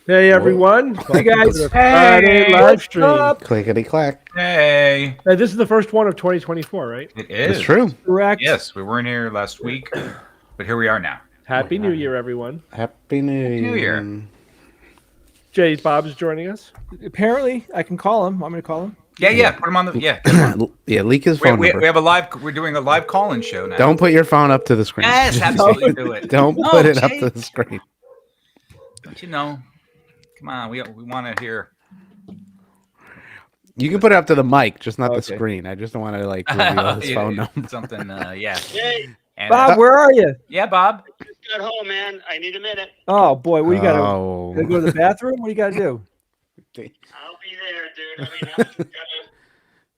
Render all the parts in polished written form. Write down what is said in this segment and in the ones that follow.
Hey everyone! Hey guys! Hey, Friday live stream. Clickety clack. Hey! This is the first one of 2024, right? It is. It's true. Correct. Yes, we weren't here last week, but here we are now. Happy New Year, everyone. Happy New Year. Jay Bob's joining us. Apparently, I can call him. I'm going to call him. Yeah. Put him on the. Yeah. Yeah, leak his phone number. We have a live. We're doing a live call-in show now. Don't put your phone up to the screen. Yes, absolutely do it. Don't put it up to the screen. Don't you know? Come on, we want to hear. You can put it up to the mic, just not the screen. I just don't want to reveal his phone number. Something, yeah. Hey, And, Bob, where are you? Yeah, Bob. just got home, man. I need a minute. Oh boy, what do you got to Oh. go to the bathroom? What do you got to do? I'll be there, dude. I mean, I'm just gotta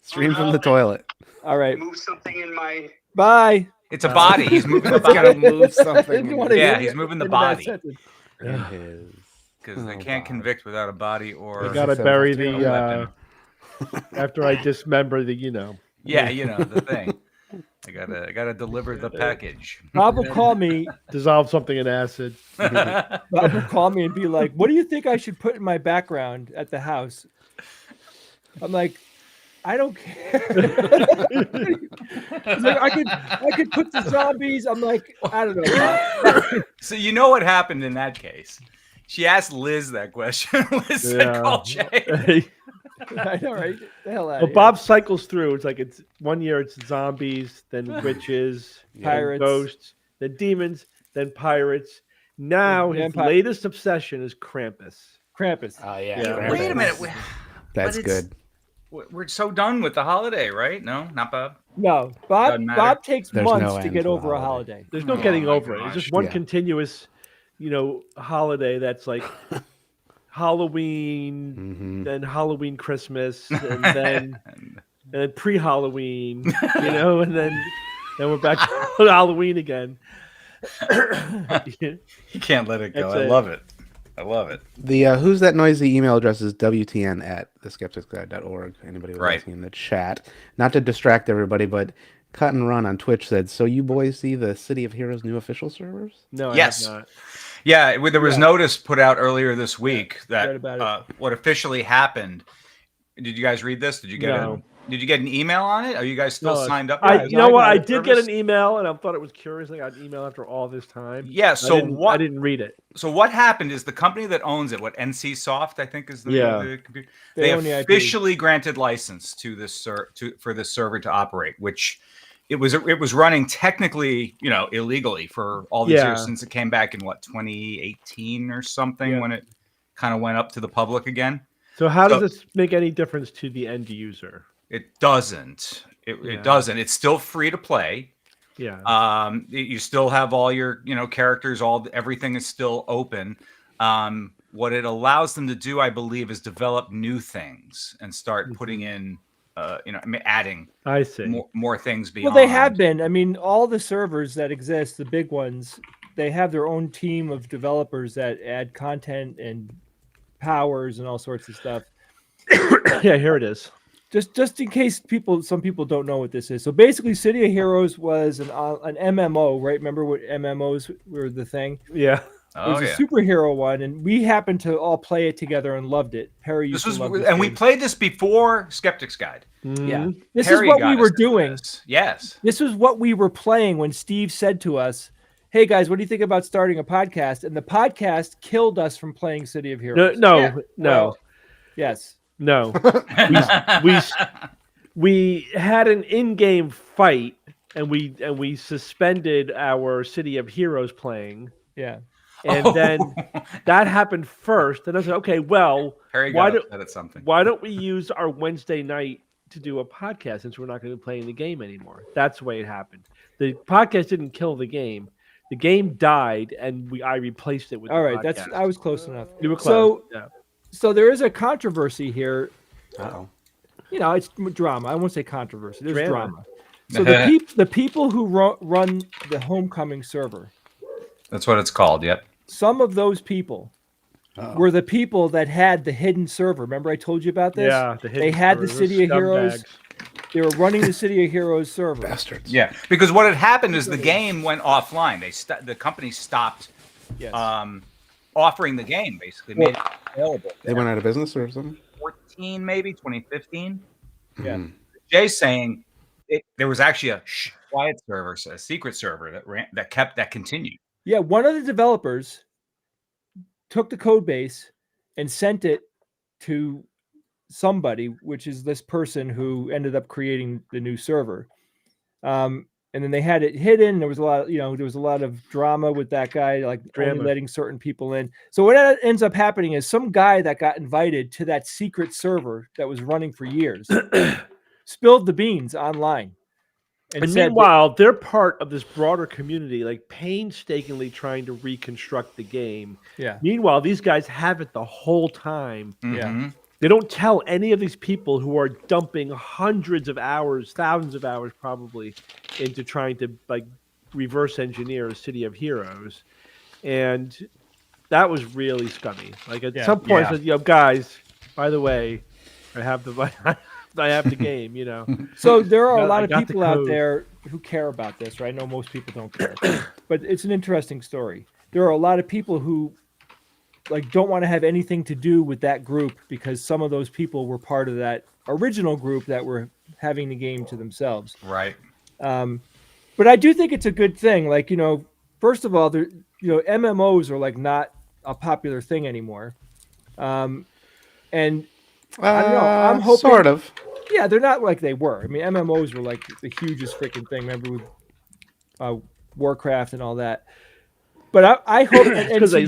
Stream from the toilet. All right, move something in my. bye. It's a body. He's moving the It's got to body. move something. Didn't wanna Yeah, hear he's moving the into that body. sentence. Because they Oh, can't God. convict without a body or. I gotta so bury a the weapon. after I dismember the, Yeah, you know the thing. I gotta deliver the package. Bob will call me. dissolve something in acid. Bob will call me and be like, "What do you think I should put in my background at the house?" I'm like, "I don't care." He's like, I could put the zombies. I'm like, I don't know. So you know what happened in that case? She asked Liz that question. Liz said, "Call Jay." I know, right? The hell out Well, of Bob cycles through. It's like it's 1 year it's zombies, then witches, then Pirates. ghosts, then demons, then pirates. Now his Vampire. latest obsession is Krampus. Krampus. Oh, yeah. Yeah. Wait a minute. That's But good. We're so done with the holiday, right? No, not Bob. No, Bob. Doesn't matter. Bob takes There's months no to end get to the over a holiday. holiday. There's no Oh getting my over it. It's gosh. just one Yeah. continuous, holiday that's like Halloween, then Halloween Christmas, and then pre-Halloween, and then we're back to Halloween again. You can't let it go. That's I it. love it. I love it. The Who's That Noisy email address is wtn@theskepticsguide.org. Anybody was Right. asking in the chat. Not to distract everybody, but Cut and Run on Twitch said, "So you boys see the City of Heroes new official servers?" No, Yes. I have not. Yeah, there was notice put out earlier this week read that about it. what officially happened. Did you guys read this? Did you get No. it? Did you get an email on it? Are you guys still No, signed up? I, for you know what? I got it. did get an email, and I thought it was curious. I got an email after all this time. Yeah. So I didn't read it. So what happened is the company that owns it, what NC Soft, I think is the name of the computer. They own the IP. officially granted license to this for this server to operate, which it was running technically, illegally for all these years since it came back in 2018 or something when it kind of went up to the public again. So how does this make any difference to the end user? It doesn't. It doesn't. It's still free to play. Yeah. You still have all your, characters. Everything is still open. What it allows them to do, I believe, is develop new things and start putting in, adding. I see. More things beyond. Well, they have been. I mean, all the servers that exist, the big ones, they have their own team of developers that add content and powers and all sorts of stuff. Yeah, here it is. Just in case some people don't know what this is. So basically, City of Heroes was an MMO, right? Remember what MMOs were the thing? Yeah. It was a superhero one, and we happened to all play it together and loved it. Perry used to love this and we game. played this before Skeptics Guide. Yeah, this Perry is what got we us were into doing. this. Yes, this was what we were playing when Steve said to us, "Hey guys, what do you think about starting a podcast?" And the podcast killed us from playing City of Heroes. No. Well, yes. No. we had an in-game fight, and we suspended our City of Heroes playing. Yeah. And then that happened first. And I said, okay, well, Perry got upset at something. Why don't we use our Wednesday night to do a podcast since we're not going to be playing the game anymore? That's the way it happened. The podcast didn't kill the game. The game died, and I replaced it with. All the right, podcast. I was close enough. You were close. So there is a controversy here. Uh-oh. It's drama. I won't say controversy. There's drama. So the people who run the Homecoming server. That's what it's called. Yep. Some of those people were the people that had the hidden server. Remember I told you about this? Yeah. They had the City of Heroes. They were running the City of Heroes server. Bastards. Yeah, because what had happened is the game went offline. The company stopped offering the game, basically. Made it available. They went out of business or something? 2015. Yeah. Jay's saying there was actually a quiet server, a secret server that continued. Yeah, one of the developers took the code base and sent it to somebody, which is this person who ended up creating the new server. And then they had it hidden. There was a lot of drama with that guy, like only letting certain people in. So what ends up happening is some guy that got invited to that secret server that was running for years spilled the beans online. And meanwhile, they're part of this broader community, like painstakingly trying to reconstruct the game. Yeah. Meanwhile, these guys have it the whole time. Mm-hmm. Yeah. They don't tell any of these people who are dumping hundreds of hours, thousands of hours probably, into trying to reverse engineer a City of Heroes. And that was really scummy. Like at some point, I said, guys, by the way, I have the game, So there are a lot of people out there who care about this, right? I know most people don't care, but it's an interesting story. There are a lot of people who don't want to have anything to do with that group because some of those people were part of that original group that were having the game to themselves. Right. But I do think it's a good thing. First of all, MMOs are not a popular thing anymore. And I don't know. I'm hoping, sort of. Yeah, they're not like they were. I mean, MMOs were the hugest freaking thing. Remember with Warcraft and all that. But I hope because they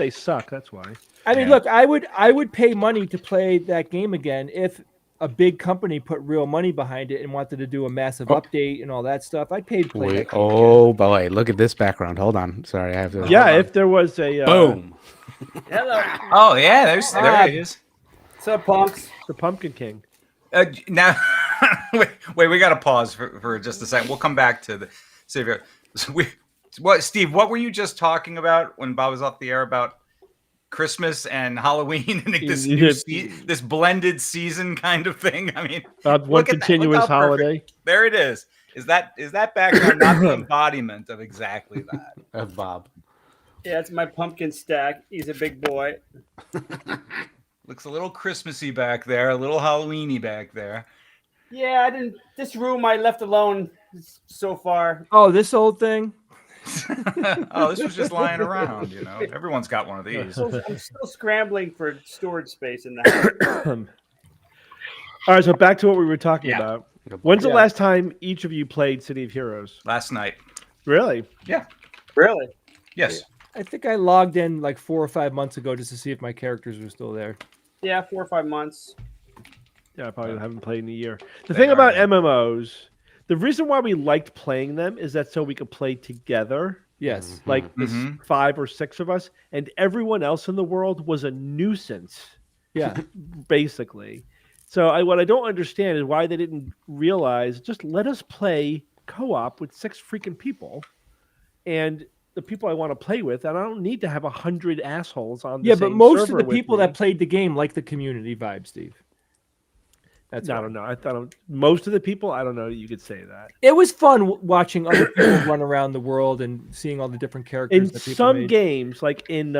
suck. That's why. I mean, look, I would pay money to play that game again if a big company put real money behind it and wanted to do a massive update and all that stuff. I'd pay to play that game again. Boy, look at this background. Hold on, sorry, I have to. Yeah, if there was a boom. Hello. Oh yeah, there it is. What's up, punks? The Pumpkin King. Now, wait, we got to pause for just a second. We'll come back to the Savior. Steve, what were you just talking about when Bob was off the air about Christmas and Halloween and this blended season kind of thing? I mean, one continuous holiday. There it is. Is that background not the embodiment of exactly that? Of Bob. Yeah, it's my pumpkin stack. He's a big boy. Looks a little Christmassy back there, a little Halloweeny back there. Yeah, I didn't. This room I left alone so far. Oh, this old thing. Oh, this was just lying around. You know, everyone's got one of these. I'm still scrambling for storage space in the house. All right, so back to what we were talking Yeah. about. When's the Yeah. last time each of you played City of Heroes? Last night. Really? Yeah. Really? Yes. I think I logged in like 4 or 5 months ago just to see if my characters were still there. Yeah, 4 or 5 months. Yeah, I probably haven't played in a year. The They thing are about now. MMOs, the reason why we liked playing them is that so we could play together, Yes. like the Mhm. 5 or 6 of us, and everyone else in the world was a nuisance, Yeah. basically. So what I don't understand is why they didn't realize just let us play co-op with 6 freaking people, and the people I want to play with, and I don't need to have 100 assholes on the Yeah, same but most of server the with people me. that played the game like the community vibe, Steve. That's I why. don't know. I thought most of the people. I don't know. You could say that. It was fun watching other people run around the world and seeing all the different characters In that people some made. games, like in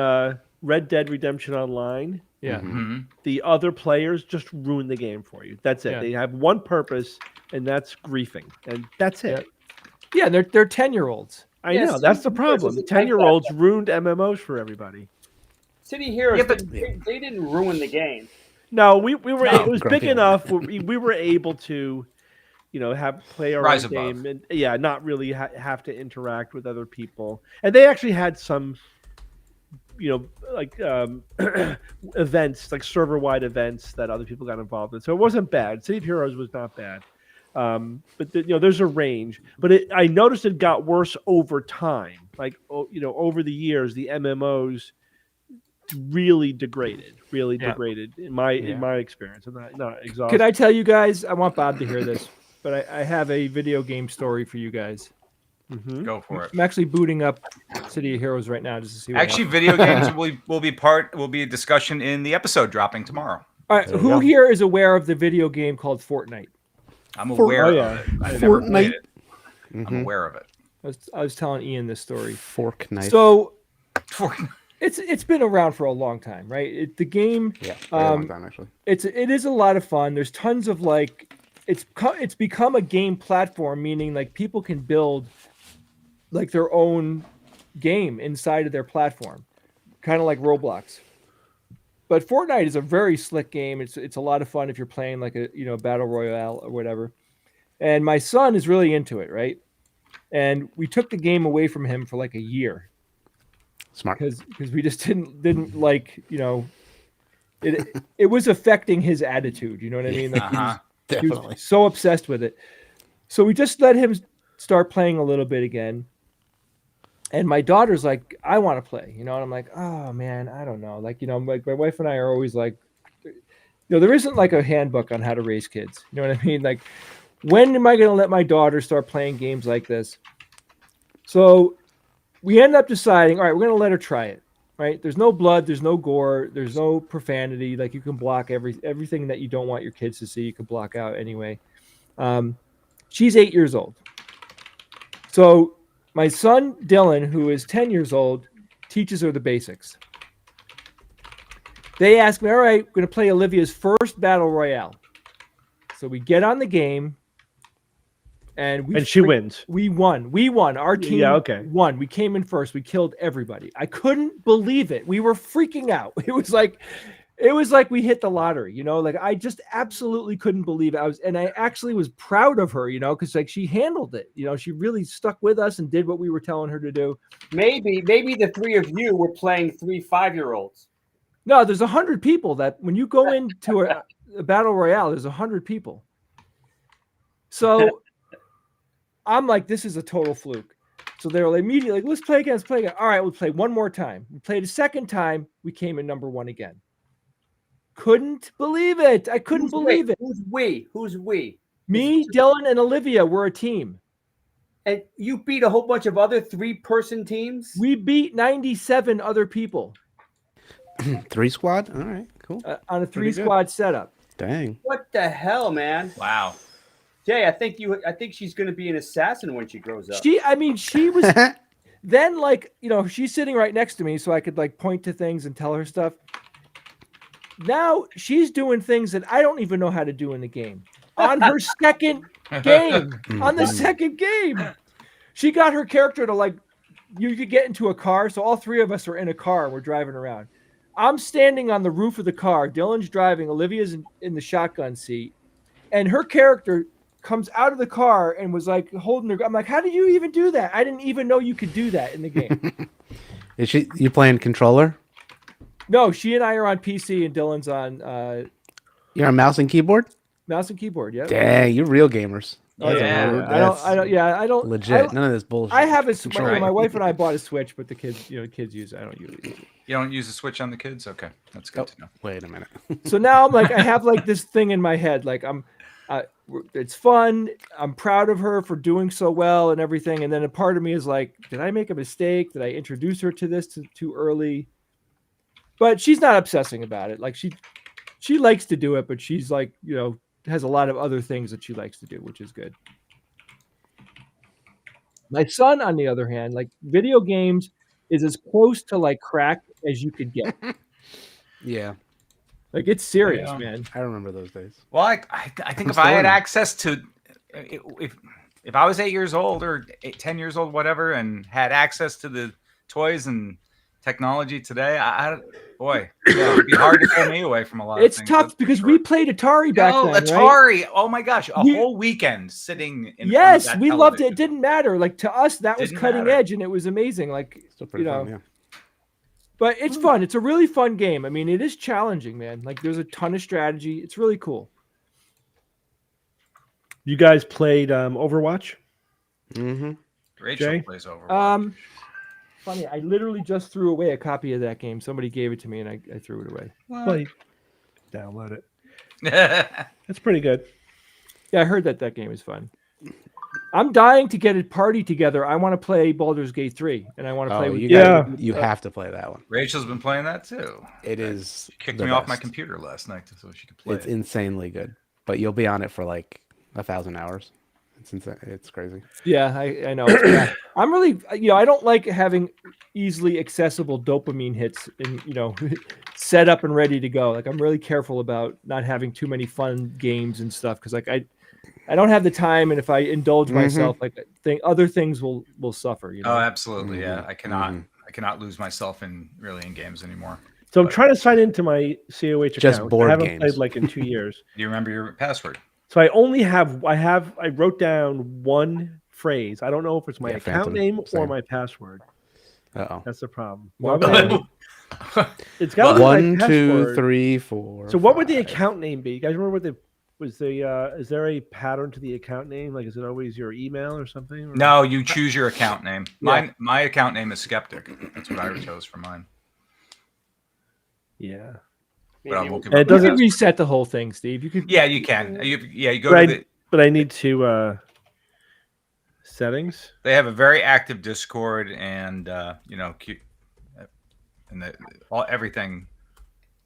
Red Dead Redemption Online, Yeah. Mhm. the other players just ruin the game for you. That's it. Yeah. They have one purpose, and that's griefing, and that's it. Yeah, they're 10-year-olds. I Yeah, know that's the City of Heroes problem. isn't like 10-year-olds ruined MMOs for everybody. City Heroes, Yeah, but- they didn't ruin the game. No, we were. No. It was big Grumpy old enough. We were able to, play our Rise own above. game, and not really have to interact with other people. And they actually had some, like events, like server-wide events that other people got involved in. So it wasn't bad. City of Heroes was not bad. But there's a range. But I noticed it got worse over time. Like over the years, the MMOs really degraded. In my experience. I'm not exhausted. Could I tell you guys? I want Bob to hear this, but I have a video game story for you guys. Mhm. Go for it. I'm actually booting up City of Heroes right now just to see. What Actually, happens. video games will be a discussion in the episode dropping tomorrow. All right, There you who go. here is aware of the video game called Fortnite? I'm aware yeah. of it. I've never played it. I'm Mhm. aware of it. I was telling Ian this story. Fork knife. So For- it's been around for a long time, right? The game, yeah, very long um, time actually. it is a lot of fun. There's tons of it's become a game platform, meaning like people can build like their own game inside of their platform, kind of like Roblox. But Fortnite is a very slick game. It's a lot of fun if you're playing like a battle royale or whatever. And my son is really into it, right? And we took the game away from him for like a year Smart. because we just didn't like it was affecting his attitude. You know what I mean? Like Uh-huh. he Definitely. was so obsessed with it. So we just let him start playing a little bit again. And my daughter's like, I want to play, and I'm like, oh man, I don't know. Like, like my wife and I are always like, there isn't like a handbook on how to raise kids. You know what I mean? Like, when am I going to let my daughter start playing games like this? So we end up deciding, all right, we're going to let her try it. Right? There's no blood, there's no gore, there's no profanity. Like you can block everything that you don't want your kids to see. You can block out anyway. She's 8 years old. So my son Dylan, who is 10 years old, teaches her the basics. They ask me, all right, we're going to play Olivia's first battle royale. So we get on the game, and she wins. We won. Our team won. We came in first. We killed everybody. I couldn't believe it. We were freaking out. It was like we hit the lottery, like I just absolutely couldn't believe it. I actually was proud of her, because like she handled it. She really stuck with us and did what we were telling her to do. Maybe the three of you were playing 3 5-year-olds. No, there's 100 people that when you go into a battle royale, there's 100 people. So I'm like, this is a total fluke. So they were immediately like, let's play again. All right, we'll play one more time. We played a second time. We came in number 1 again. Couldn't believe it. I couldn't believe it. Who's we? Who's we? Me, Dylan, and Olivia were a team. And you beat a whole bunch of other 3-person teams? We beat 97 other people 3 squad. All right, cool. on a Pretty 3-squad setup. Dang. What the hell, man? Wow. Jay, I think she's going to be an assassin when she grows up. She was then she's sitting right next to me so I could like point to things and tell her stuff. Now she's doing things that I don't even know how to do in the game. on her second game. On the Mhm. second game, she got her character to like. You could get into a car, so all three of us are in a car and we're driving around. I'm standing on the roof of the car. Dylan's driving. Olivia's in the shotgun seat, and her character comes out of the car and was like holding her. I'm like, how did you even do that? I didn't even know you could do that in the game. Is you playing controller? No, she and I are on PC and Dylan's on You're on mouse and keyboard? mouse and keyboard. Yeah. Dang, you're real gamers. Oh, That's yeah. a- I don't. Yeah, I don't. legit. None of this bullshit. I have a. Controller. My wife and I bought a Switch, but the kids, kids use it. I don't use it. You don't use the Switch on the kids? Okay, that's good Oh. to know. Wait a minute. So now I'm like, I have like this thing in my head, like it's fun. I'm proud of her for doing so well and everything. And then a part of me is like, did I make a mistake? Did I introduce her to this too early? But she's not obsessing about it. Like she likes to do it, but she's like, has a lot of other things that she likes to do, which is good. My son, on the other hand, like video games is as close to like crack as you could get. Yeah, Like it's serious, Yeah. man. I remember those days. Well, I think if I had access to, if I was 8 years old or 10 years old, whatever, and had access to the toys and technology today, boy, it'd be hard to pull me away from a lot of It's things. tough that's for because sure. we played Atari back then, right? Atari. Oh my gosh, a We- whole weekend sitting in front of Yes, that we loved it. It television. didn't matter. Like to us, that was Didn't cutting matter. edge, and it was amazing. Like Still pretty fun, yeah. but it's fun. It's a really fun game. I mean, it is challenging, man. Like there's a ton of strategy. It's really cool. You guys played Overwatch? Mm-hmm. Rachel Jay? plays Overwatch. Funny, I literally just threw away a copy of that game. Somebody gave it to me, and I threw it away. Play. Download it. It's pretty good. Yeah, I heard that game is fun. I'm dying to get a party together. I want to play Baldur's Gate 3, and I want to play with You have to play that one. Rachel's been playing that too. It is. She kicked the me off my best. computer last night so she could play It's it. insanely good, but you'll be on it for like 1,000 hours. It's insane. It's crazy. Yeah, I know. Yeah. I'm really, I don't like having easily accessible dopamine hits and, set up and ready to go. Like I'm really careful about not having too many fun games and stuff because like I don't have the time, and if I indulge myself, like other things will suffer. Oh, absolutely. Yeah, Mhm. I cannot lose myself in games anymore. So I'm trying to sign into my COH account. Just board I haven't games. played like in 2 years. Do you remember your password? So I wrote down one phrase. I don't know if it's my Yeah, account Phantom, name or same. my password. Uh-oh. That's the problem. Well, Why would it's got to be my 1, 2, password. 3, 4. So what would the 5. account name be? You guys remember what is there a pattern to the account name? Like is it always your email or something? Or? No, you choose your account name. Yeah. My account name is Skeptic. That's what I chose for mine. Yeah. But I will give And it up. You doesn't- could reset the whole thing, Steve. You could. Yeah, you can. You go But to the. But I need to settings. They have a very active Discord, and everything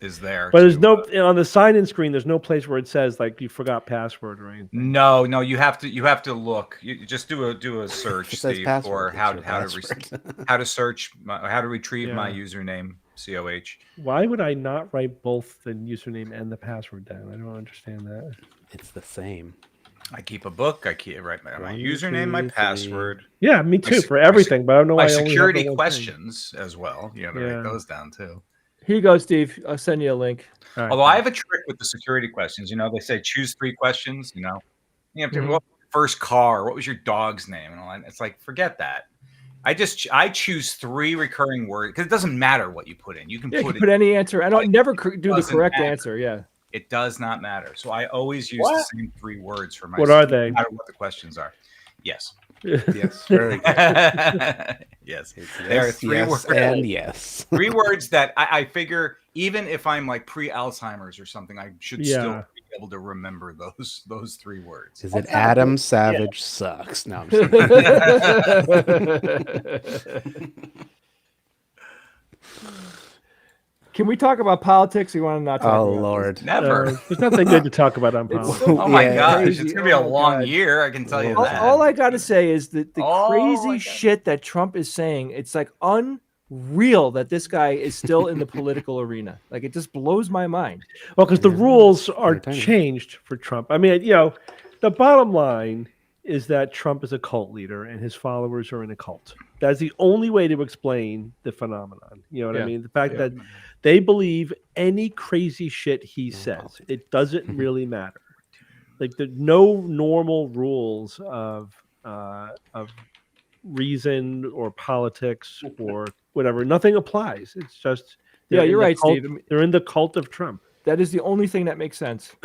is there. But there's to, no on the sign-in screen. There's no place where it says like you forgot password or anything. No, you have to look. You just do a search, It says Steve, password. for how It's your password. how to search how to retrieve my Yeah. username COH. Why would I not write both the username and the password down? I don't understand that. It's the same. I keep a book. I write my 1, username, my 2, 3. password, Yeah, me too s- for my everything. But I don't know why my I only have the security one thing. questions as well. To Yeah. write those down too. Here you go, Steve. I'll send you a link. All right, Although I thanks. have a trick with the security questions. They say choose 3 questions. You have to Mhm. what was your first car? What was your dog's name? And all that. It's like forget that. I choose 3 recurring words because it doesn't matter what you put in. You can Yeah, you put can it. put any answer. I don't never do the Doesn't correct matter. answer. Yeah. It does not matter. So I always use the same 3 words for my. What are they? No matter what the questions are. Yes. Yes, very good. Yes. It's There are yes, 3 yes, words. and yes. 3 words that I figure even if I'm like pre-Alzheimer's or something, I should still Yeah. be able to remember those 3 words. Is it Adam Savage sucks? No, I'm just kidding. Can we talk about politics? Or you want to not talk Oh about this? Lord. Never. There's nothing good to talk about on It's politics. so Oh my Yeah. gosh, crazy. it's gonna be a Oh my long God. year. I can tell you All- that. All I got to say is that the Oh my crazy God. shit that Trump is saying, it's like real that this guy is still in the political arena. Like it just blows my mind. Well, because the Yeah, rules are entertaining. changed for Trump. I mean, the bottom line is that Trump is a cult leader and his followers are in a cult. That's the only way to explain the phenomenon. You know what I Yeah. mean? The fact Yeah. that they believe any crazy shit he No says. politics. It doesn't really matter. Like there's no normal rules of reason or politics or whatever. Nothing applies. It's just Yeah, in you're the right, cult- Steve. I mean, They're in the cult of Trump. that is the only thing that makes sense.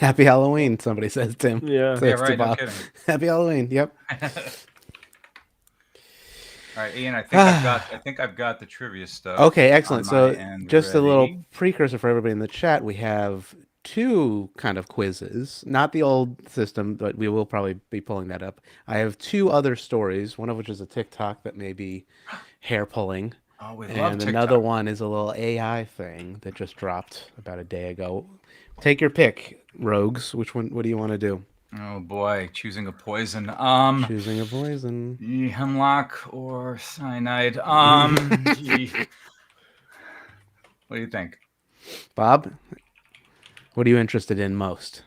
Happy Halloween, somebody says, Tim. Yeah. Says Yeah, to right. No Bob. kidding. Happy Halloween. Yep. All right, Ian. I think I've got the trivia stuff. Okay, excellent. on So my end just a little ready. precursor for everybody in the chat. We have two kind of quizzes, not the old system, but we will probably be pulling that up. I have two other stories, one of which is a TikTok that may be hair pulling. Oh, we love And TikTok. another one is a little AI thing that just dropped about a day ago. Take your pick, rogues. Which one? What do you want to do? Oh boy, choosing a poison. Choosing a poison. Hemlock or cyanide. Gee. What do you think? Bob, what are you interested in most?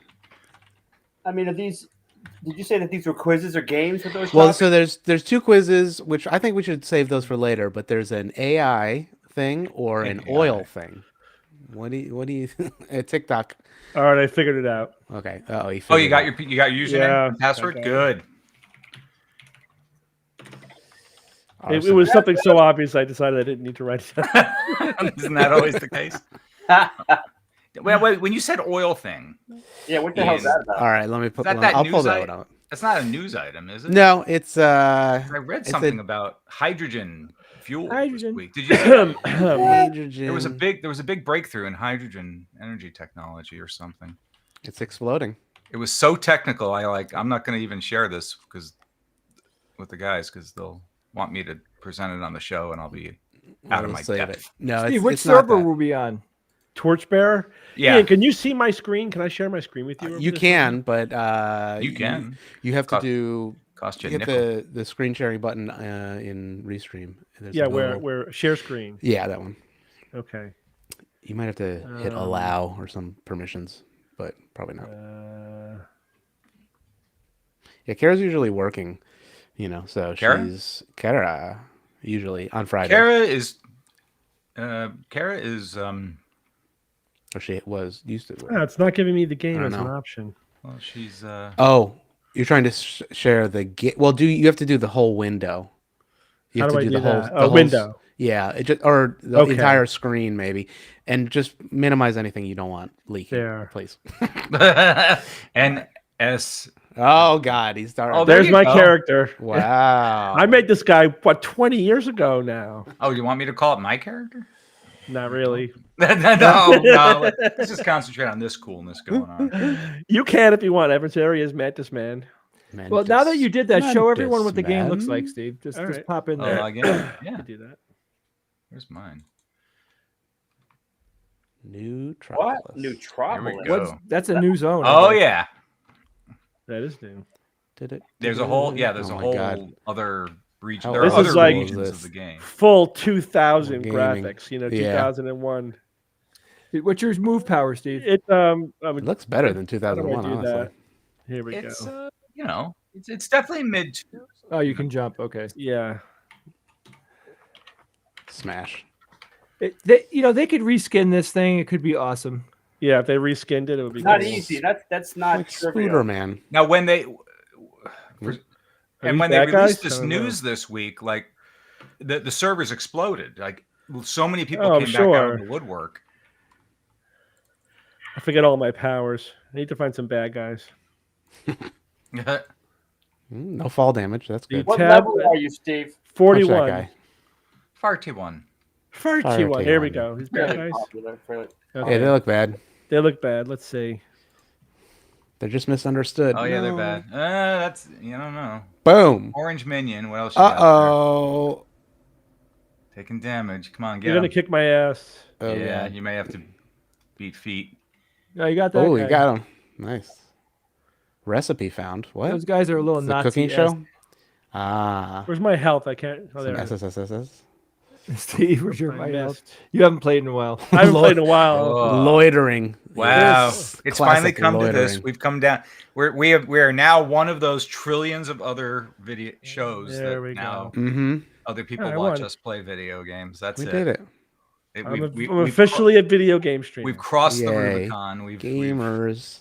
I mean, are these? Did you say that these were quizzes or games with those? Well, topics? so there's two quizzes, which I think we should save those for later. But there's an AI thing or an AI. oil thing. What do you a TikTok? All right, I figured it out. Okay. You Oh, you figured got it your username Yeah, and password. I got it. Good. out. It was something so obvious I decided I didn't need to write it down. Isn't that always the case? Wait, when you said oil thing, Yeah, what the hell is that about? All right. Let me put. that that I'll pull news that item? one out. That's not a news item, is it? No, it's I read it's a- something about hydrogen fuel Hydrogen. this week. Did you see that? hydrogen. There was a big breakthrough in hydrogen energy technology or something. It's exploding. It was so technical. I'm not going to even share this with the guys because they'll want me to present it on the show and I'll be out of We'll my save depth. it. No, Steve, it's, which it's not server that. will be on? Torchbearer. Yeah, Ian, can you see my screen? Can I share my screen with you? over You this can, but you can. You have to Cost- do. Cost you a You get nickel. the screen sharing button in Restream. There's Yeah, a little- where share screen. Yeah, that one. Okay. You might have to hit allow or some permissions, but probably not. Yeah, Kara's usually working, so Kara? she's Kara usually on Friday. Kara is Or she was used to. It's not giving me the game I as don't an know. option. well, she's Oh, you're trying to share the well, you have to do the whole window. You How have do to I do do the whole that? the whole Window. Yeah, or the Okay. entire screen maybe, and just minimize anything you don't want leaking. There. Please. NS. Oh God, he's starting. Oh, there There's you my go. character. Wow. I made this guy 20 years ago now. Oh, you want me to call it my character? Not really. No. Let's just concentrate on this coolness going on. You can if you want. Adversary is Mantis Man. Well, now that you did that, show everyone what the Mantis game looks Man. like, Steve. Just All just right. pop in Oh, there. log in. Yeah, I do that. here's mine. Neutropolis. What? Here Neutropolis. we go. That's a new zone. I Oh think. yeah. That is new. Did it? There's a whole there's Oh a my whole God. other region. How There are This other is like- regions of this? the game. Full 2000 Gaming. graphics. Yeah. 2001. What's your move power, Steve? It It looks better than How do I 2001, do honestly. that? Here we It's go. it's definitely mid. Oh, you can jump. Okay. Yeah. Smash. They could reskin this thing. It could be awesome. Yeah, if they reskinned it, it would be Not cool. easy. That's not Like trivial. Spooder Man. Now when they Are and these when they bad guys? released this I don't know. news this week, like the servers exploded. Like so many people Oh, I'm came back out sure. of the woodwork. I forget all my powers. I need to find some bad guys. No fall damage. That's good. What Tab- level are you, Steve? Punch that 41. guy. Far T1. 41. Here we T1. go. These bad Very guys. popular for Okay. Hey, they look bad. They look bad. Let's see. They're just misunderstood. Oh yeah, they're No. bad. That's you don't know. Boom. Orange minion. What else? You got Uh-oh. there? Taking damage. Come on, get You're going to him. kick my ass. Oh, Yeah, God. you may have to beat feet. No, you got that. Oh, guy. you got him. Nice. Recipe found. What? Those guys are a little It's a Nazi. cooking show? Ah, Where's my health? I can't. Oh, some there. it is. SSSS. Steve, where's your I my health? missed. You haven't played in a while. I haven't played in a while. Whoa. Loitering. Wow, Yes. it's finally Classic come to this. loitering. We've come down. We are now one of those trillions of other video shows There that we now go. Mm-hmm. other people I watch won. us play video games. That's We it. did it. I'm We've officially a video game streamer. we've crossed the Yay. Rubicon. We've Gamers.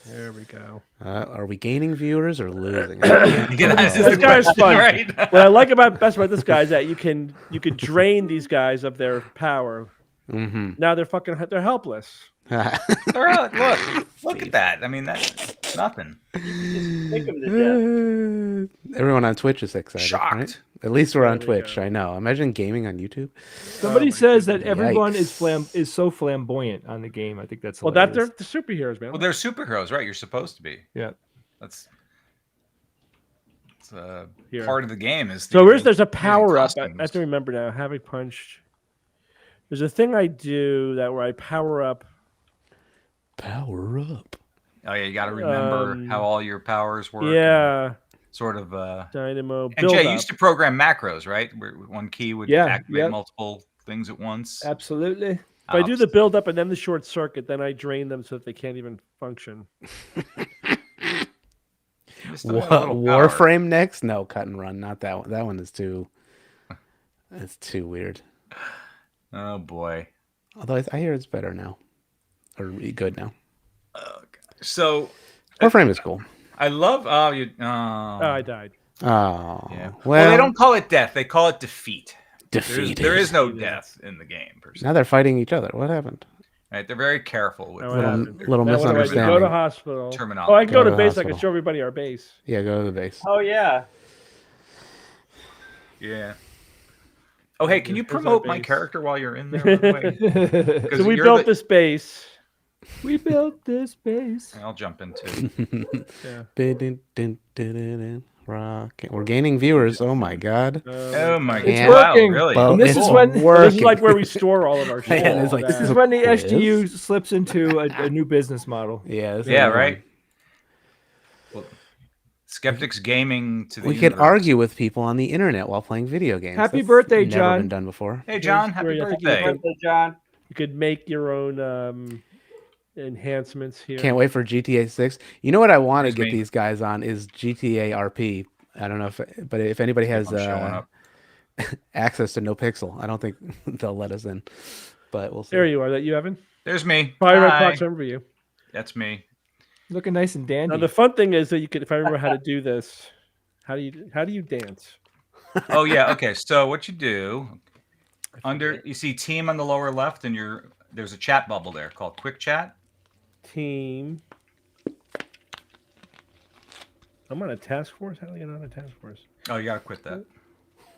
There we go. Are we gaining viewers or losing? Yeah, that is This the guy's question, fun. right? What I like best about this guy is that you can drain these guys of their power. Mm-hmm. Now they're helpless. Look at that. I mean, that's nothing. Think of the death. Everyone on Twitch is excited. Shocked. Right? At least we're on There we Twitch. go. I know. Imagine gaming on YouTube. Somebody my says that goodness. everyone Yikes. is so flamboyant on the game. I think that's Well, that they're hilarious. the superheroes, man. Well, they're superheroes, right? You're supposed to be. Yeah. That's Here. part of the game. Is So the there's a using power up. I costumes. have to remember now. Having punched. There's a thing I do where I power up. Power up. Oh yeah, you got to remember how all your powers work. and Yeah, sort of. dynamo. And Build Jay, you up. used to program macros, right? Where one key would Yeah, activate yep. multiple things at once. Absolutely. If I do Ops. the build up and then the short circuit, then I drain them so that they can't even function. You still got a little power. Warframe next? No, cut and run. Not that one. That one is too. It's too weird. Oh boy. Although I hear it's better now, or good now. So Warframe is cool. I love. Oh, you. Oh, I died. Oh, Yeah. well, Well, they don't call it death. They call it defeat. defeat. There is no death in the game, per se. Now they're fighting each other. What happened? Right? They're very careful with Oh, what Little, happened? little Now what do I do? Go to misunderstanding. hospital. terminology. Oh, I can go to the base. I can hospital. show everybody our base. Yeah, go to the base. Oh yeah. Yeah. Oh, hey, can you Here's our promote my base. character while you're in there? By the way? 'Cause So we you're built the- this base. We built this base. I'll jump into. Yeah. Rocket. We're gaining viewers. Oh my god. Oh my god! It's And- Wow, working. really? Well, And this is it's when- This is working. like where we store all of our shit. Man, it's like, This this is a when the quiz? SGU slips into a new business model. Yeah. this is Yeah, another right. one. Skeptics gaming to the. We could universe. argue with people on the internet while playing video games. Happy That's birthday, never John. Been done before. Hey, John! Happy I think you birthday! can- Birthday, John. You could make your own enhancements here. Can't wait for GTA 6. You know what I want to Here's get me. these guys on is GTA RP. I don't know but if anybody has I'm showing up. access to No Pixel, I don't think they'll let us in. But we'll see. There you are. That you, Evan? There's me. Fire Red Hi. Clock's over you. That's me. Looking nice and dandy. Now the fun thing is that you could, if I remember how to do this, how do you dance? Oh yeah. Okay. So what you do you see team on the lower left, and there's a chat bubble there called Quick Chat. Team. I'm on a task force. How do I get on a task force? Oh, you gotta quit that.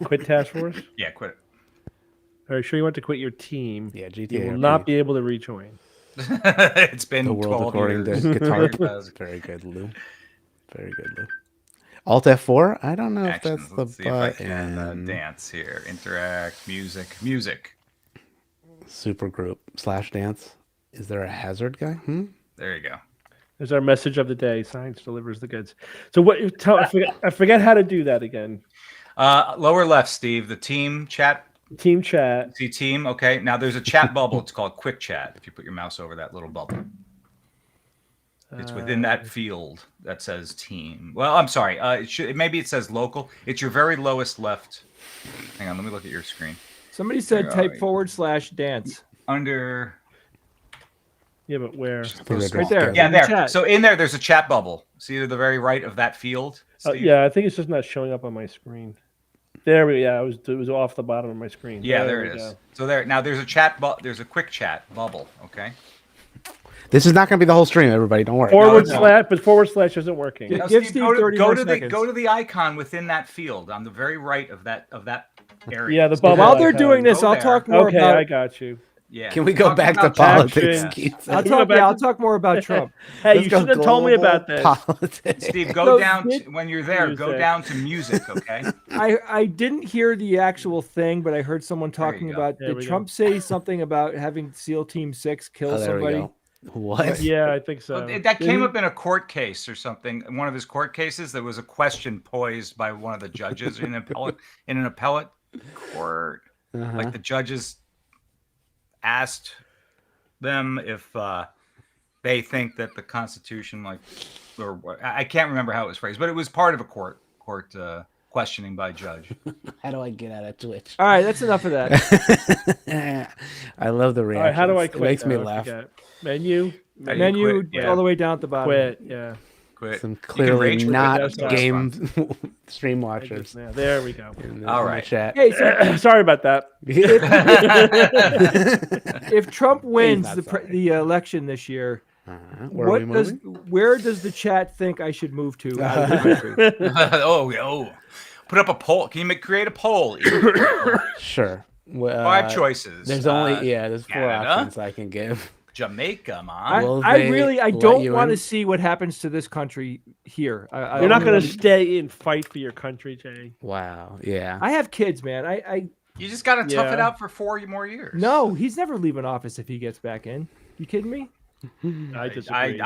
Quit task force. Yeah, quit it. Are you sure you want to quit your team? Yeah, You GTA will RP. not be able to rejoin. It's been The world 12 according years. to Guitar. Very good, Lou. Very good, Lou. Alt F4? I don't know Actions. if that's Let's the see if I button. can dance here. Interact. Music. Super group / dance. Is there a hazard guy? There you go. There's our message of the day. Science delivers the goods. So what? I forget how to do that again. Lower left, Steve. The team chat. Team chat. See team. Okay. Now there's a chat bubble. It's called Quick Chat. If you put your mouse over that little bubble, it's within that field that says team. Well, I'm sorry. Maybe it says local. It's your very lowest left. Hang on. Let me look at your screen. Somebody said Where are type you? / dance. Under. Yeah, but where? Right there. Yeah, in the there. chat. So in there's a chat bubble. See to the very right of that field. Steve? Yeah, I think it's just not showing up on my screen. There we go. It was off the bottom of my screen. Yeah, there it we is. go. So there. Now there's a chat. There's a quick chat bubble. Okay. This is not going to be the whole stream, everybody. Don't worry. Forward no. slash, but forward slash isn't working. Yeah. Now, Give Steve, Steve 30 more to seconds. go to the icon within that field on the very right of that area. Yeah, the So bubble While they're icon. doing this, Go I'll there. talk more Okay, about. I got you. Yeah. Can we go Talk back to about politics, action. Keith? I'll Can we go talk. back Yeah, I'll to- talk more about Trump. Hey, Let's you go should have told me about this. politics. Steve, go No, down did- when you're there. Go Music. down to music. Okay. I didn't hear the actual thing, but I heard someone There you talking go. about. There Did we go. Trump say something about having SEAL Team 6 kill Oh, there we somebody? go. What? Yeah, I think so. Well, that came up in a court case or something. In one of his court cases, there was a question posed by one of the judges in an appellate court. Uh-huh. Like the judges asked them if they think that the Constitution, I can't remember how it was phrased, but it was part of a court questioning by a judge. How do I get out of Twitch? All right, that's enough of that. I love the All reaction. right, how do I quit? It makes me now? I laugh. forget. Menu. How do you Menu quit? Yeah. all the way down at the bottom. Quit. Yeah. Quit. Some You can clearly rage quit, not that's fun. game stream watchers. Yeah, there we go. All In the right. chat. Hey, so Sorry about that. if Trump wins not the sorry. the election this year, Where are we moving? where does the chat think I should move to out of the country? oh. Put up a poll. Can you create a poll? Sure. Well, 5 choices. There's only there's 4 Canada? options I can give. Jamaica, man. I I don't want to see what happens to this country here. You're not going to stay and fight for your country, Jay. Wow. Yeah. I have kids, man. You just got to tough it Yeah. out for 4 more years. No, he's never leaving office if he gets back in. You kidding me? I disagree.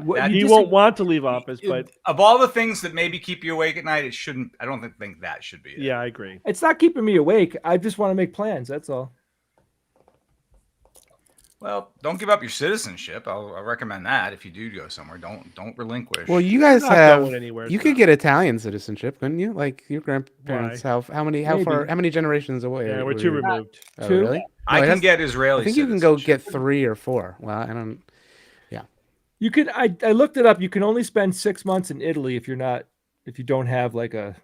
What, He you won't want to leave office, but of all the things that maybe keep you awake at night, it shouldn't. I don't think that should be it. yeah, I agree. It's not keeping me awake. I just want to make plans. That's all. Well, don't give up your citizenship. I'll recommend that if you do go somewhere. Don't relinquish. Well, you guys Not have. going anywhere, You so. could get Italian citizenship, couldn't you? Like your grandparents. How many? How Maybe. far? How many generations away? Yeah, we're were too you? removed. Oh, Two? really? I No, can get Israeli. I think you can go citizenship. get 3 or 4. Well, I don't. You can. I looked it up. You can only spend 6 months in Italy if you don't have like a.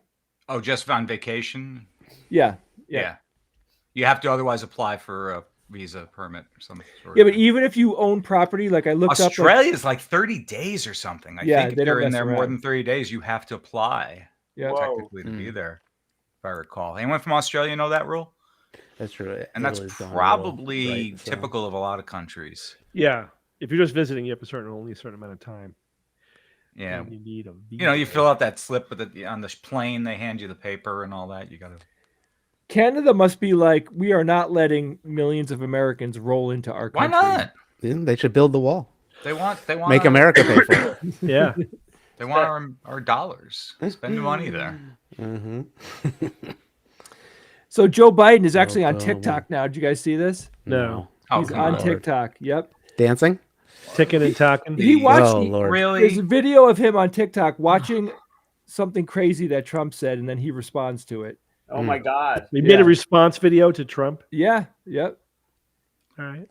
Oh, just on vacation. Yeah. Yeah. You have to otherwise apply for a visa permit or something. Yeah, but even if you own property, like I looked up. Australia is like 30 days or something. I Yeah, think if they don't you're in mess there more around. than 30 days, you have to apply Yeah. Whoa. technically to be there, if I recall. Anyone from Australia know that rule? That's true. And that's Italy's gone a little probably right, so. typical of a lot of countries. Yeah, if you're just visiting, you have only a certain amount of time. Yeah. And you need a visa. You know, you fill out that slip with on the plane, they hand you the paper and all that. You got to. Canada must be like, we are not letting millions of Americans roll into our Why country. not? Yeah, they should build the wall. They want Make America pay for it. Yeah. They want our dollars. Spend the money there. Mm-hmm. So Joe Biden is actually on Oh, TikTok now. Did you guys see this? No. Oh, He's come on on. TikTok. Yep. Dancing? Ticking and talking. He watched. Oh, Lord. Really? There's a video of him on TikTok watching something crazy that Trump said, and then he responds to it. Oh my God. We made Yeah. a response video to Trump. Yeah. Yep. All right.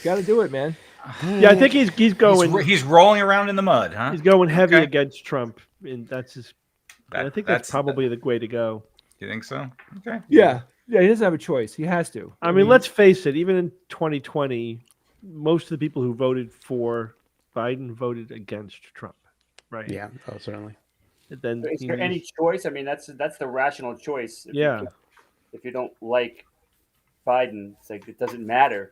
Got to do it, man. Yeah, I think he's going. He's rolling around in the mud, huh? He's going heavy Okay. against Trump, and that's his. I think that's probably the way to go. You think so? Okay. Yeah. Yeah. He doesn't have a choice. He has to. I mean, let's face it. Even in 2020, most of the people who voted for Biden voted against Trump, right? Yeah. Oh, certainly. And then Is there any choice? I mean, that's the rational choice. Yeah. If you don't like Biden, it's like it doesn't matter.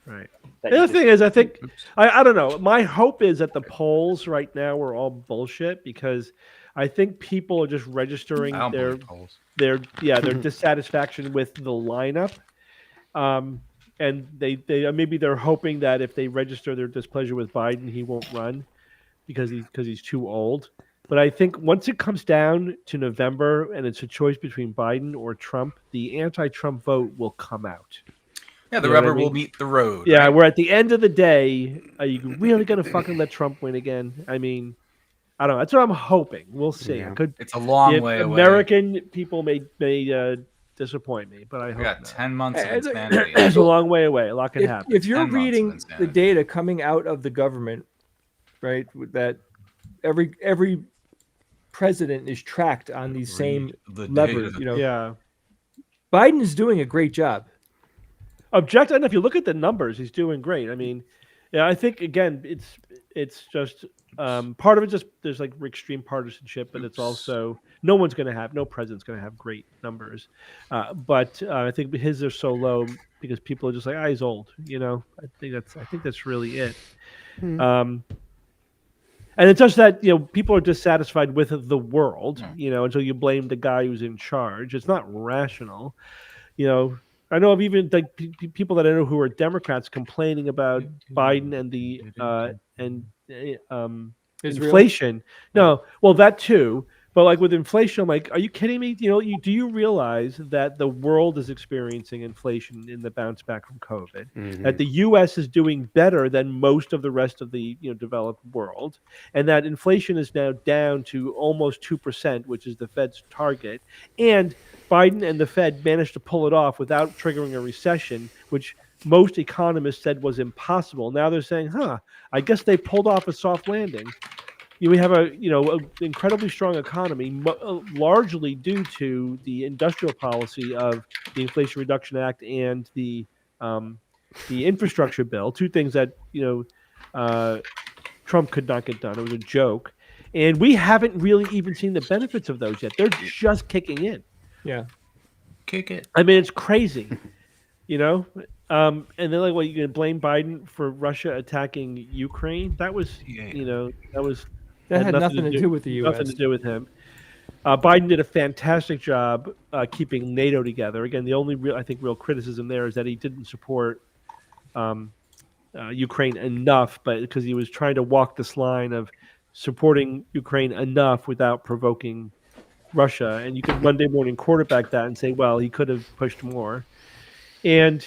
Right. that The you other thing is, I think I don't know. My hope is that the polls right now are all bullshit because I think people are just registering I don't their believe polls. their dissatisfaction with the lineup, and they maybe they're hoping that if they register their displeasure with Biden, he won't run because he's too old. But I think once it comes down to November and it's a choice between Biden or Trump, the anti-Trump vote will come out. Yeah, the You know what I rubber will mean? meet the road. Yeah, right? where at the end of the day, are you really going to fucking let Trump win again? I mean, I don't know. That's what I'm hoping. We'll see. Yeah. I could. It's a long the way away. American people may disappoint me, but I We hope got not. 10 months of Hey, it's- insanity. It's a long way away. A lot can happen. If you're 10 months of reading the insanity. data coming out of the government, right, that every president is tracked on these same The levers. data. You know, Yeah. Biden is doing a great job. Objective. And if you look at the numbers, he's doing great. I mean, yeah, I think again, it's just part of it. Just there's like extreme partisanship, but it's also no president's going to have great numbers. But I think his are so low because people are just like, he's old. You know, I think that's really it. And it's just that people are dissatisfied with the world. Until you blame the guy who's in charge. It's not rational. I know of even like people that I know who are Democrats complaining about Biden and the Israel? inflation. No, well that too. But like with inflation, I'm like, are you kidding me? You know, do you realize that the world is experiencing inflation in the bounce back from COVID? That the U.S. is doing better than most of the rest of the developed world, and that inflation is now down to almost 2%, which is the Fed's target. And Biden and the Fed managed to pull it off without triggering a recession, which most economists said was impossible. Now they're saying, I guess they pulled off a soft landing. We have a incredibly strong economy, largely due to the industrial policy of the Inflation Reduction Act and the infrastructure bill. Two things that Trump could not get done. It was a joke, and we haven't really even seen the benefits of those yet. They're just kicking in. Yeah. Kick it. I mean, it's crazy, And then like, what, you gonna blame Biden for Russia attacking Ukraine? That was, That had nothing to do with the U.S. Nothing to do with him. Biden did a fantastic job keeping NATO together. Again, the only real criticism there is that he didn't support Ukraine enough, but because he was trying to walk this line of supporting Ukraine enough without provoking Russia. And you could Monday morning quarterback that and say, well, he could have pushed more. And,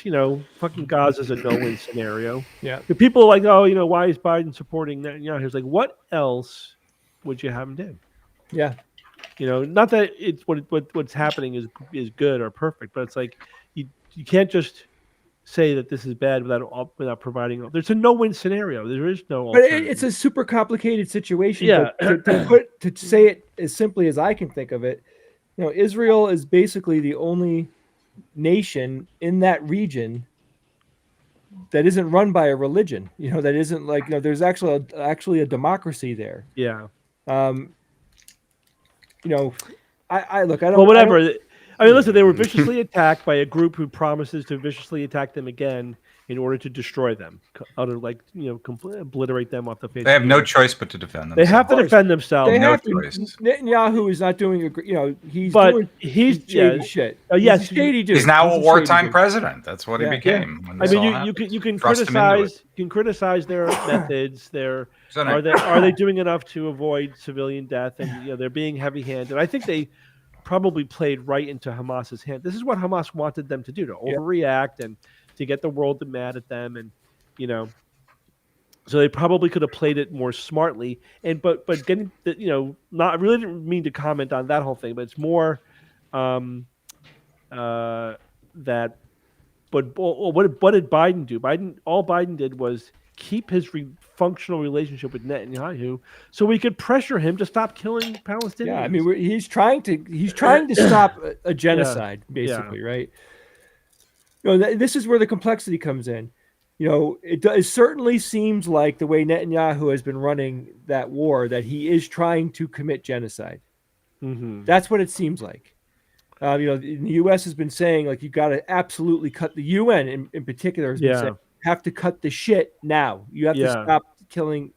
fucking Gaza is a no-win scenario. Yeah. The people are like, why is Biden supporting Netanyahu? He's like, what else would you have him do? Yeah. Not that it's what's happening is good or perfect, but it's like you can't just say that this is bad without providing. There's a no-win scenario. There is no But alternative. it's a super complicated situation. Yeah. But to say it as simply as I can think of it, Israel is basically the only nation in that region that isn't run by a religion. That isn't like there's actually a democracy there. Yeah. I look. I don't. Well, whatever. I mean, listen. They were viciously attacked by a group who promises to viciously attack them again in order to destroy them, obliterate them off the face. They have no choice but to defend themselves. They have to defend themselves. They No have to. choice. Netanyahu is not doing he's But doing he's shady shit. yes, He's a shady dude. He's now a shady wartime dude. president. That's what he Yeah. became. when I this all mean, happened. you can Thrust him into it. criticize their methods. So Are they doing enough to avoid civilian death? And they're being heavy-handed. I think they probably played right into Hamas's hand. This is what Hamas wanted them to do, to overreact and to get the world mad at them, and so they probably could have played it more smartly. And but getting not, I really didn't mean to comment on that whole thing, but it's more that. But what did Biden do? All Biden did was keep his functional relationship with Netanyahu, so we could pressure him to stop killing Palestinians. Yeah, I mean, he's trying to stop a genocide, basically, right? This is where the complexity comes in. It certainly seems like the way Netanyahu has been running that war, that he is trying to commit genocide. Mm-hmm. That's what it seems like. The U.S. has been saying, like, you got to absolutely cut, the UN in particular has been saying, have to cut the shit now. You have to stop killing,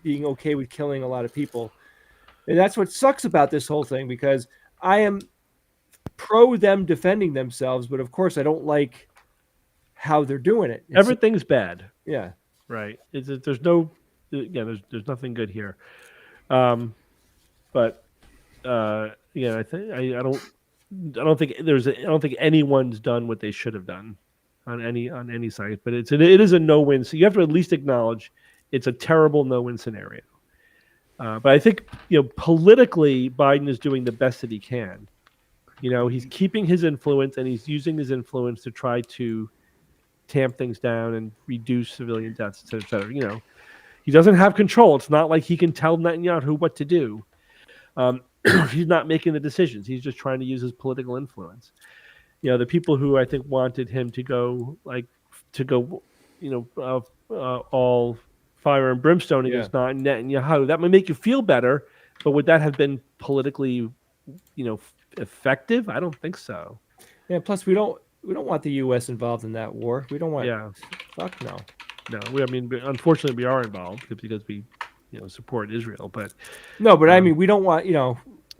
being okay with killing a lot of people. And that's what sucks about this whole thing, because I am pro them defending themselves, but of course I don't like how they're doing it. Everything's bad. Yeah. Right. There's nothing good here. But I don't think anyone's done what they should have done on any side. But it is a no-win. So you have to at least acknowledge it's a terrible no-win scenario. But I think politically, Biden is doing the best that he can. He's keeping his influence, and he's using his influence to try to tamp things down and reduce civilian deaths, et cetera. He doesn't have control. It's not like he can tell Netanyahu what to do. He's not making the decisions. He's just trying to use his political influence. The people who I think wanted him to go all fire and brimstone against Netanyahu, that might make you feel better, but would that have been politically, effective? I don't think so. Yeah. Plus, we don't want the U.S. involved in that war. We don't want. Yeah. Fuck no. No. Unfortunately, we are involved because we, support Israel. But no. But I mean, we don't want.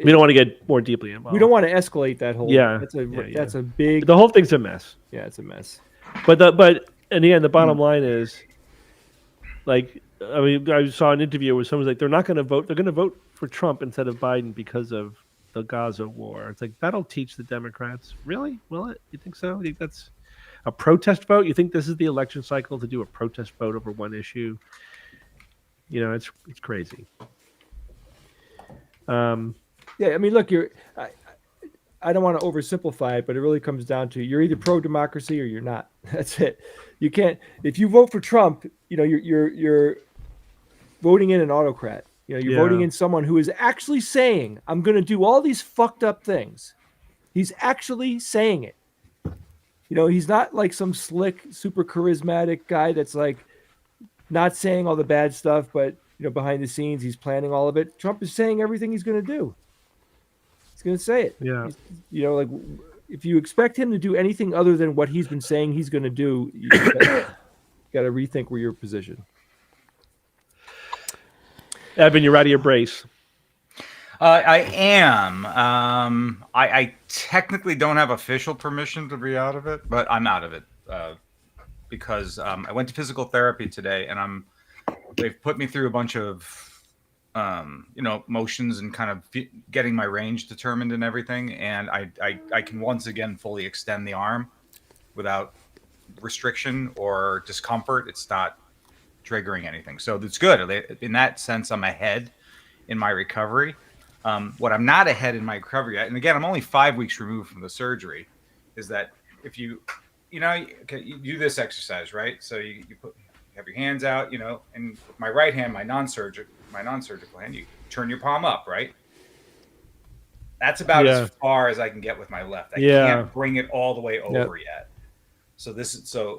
We don't want to get more deeply involved. We don't want to escalate that whole. Yeah, That's a big. The whole thing's a mess. Yeah, it's a mess. But in the end, the bottom line is, like, I mean, I saw an interview where someone's like, they're not going to vote. They're going to vote for Trump instead of Biden because of the Gaza war. It's like, that'll teach the Democrats. Really? Will it? You think so? You think that's a protest vote? You think this is the election cycle to do a protest vote over one issue? You know, it's crazy. Yeah, I mean, look, I don't want to oversimplify it, but it really comes down to you're either pro-democracy or you're not. That's it. You can't. If you vote for Trump, you know you're voting in an autocrat. You know, you're voting in someone who is actually saying, "I'm going to do all these fucked up things." He's actually saying it. You know, he's not like some slick, super charismatic guy that's like not saying all the bad stuff, but you know, behind the scenes, he's planning all of it. Trump is saying everything he's going to do. He's going to say it. Yeah. You know, like if you expect him to do anything other than what he's been saying he's going to do, you got to rethink where your position. Evan, you're out of your brace. I am. I technically don't have official permission to be out of it, but I'm out of it because I went to physical therapy today, and they've put me through a bunch of motions and kind of getting my range determined and everything, and I can once again fully extend the arm without restriction or discomfort. It's not triggering anything, so it's good. In that sense, I'm ahead in my recovery. What I'm not ahead in my recovery yet, and again, I'm only 5 weeks removed from the surgery, is that if you do this exercise, right? So you have your hands out, and with my right hand, my non-surgical hand, you turn your palm up, right? That's about as far as I can get with my left. I can't bring it all the way over yet. So this is so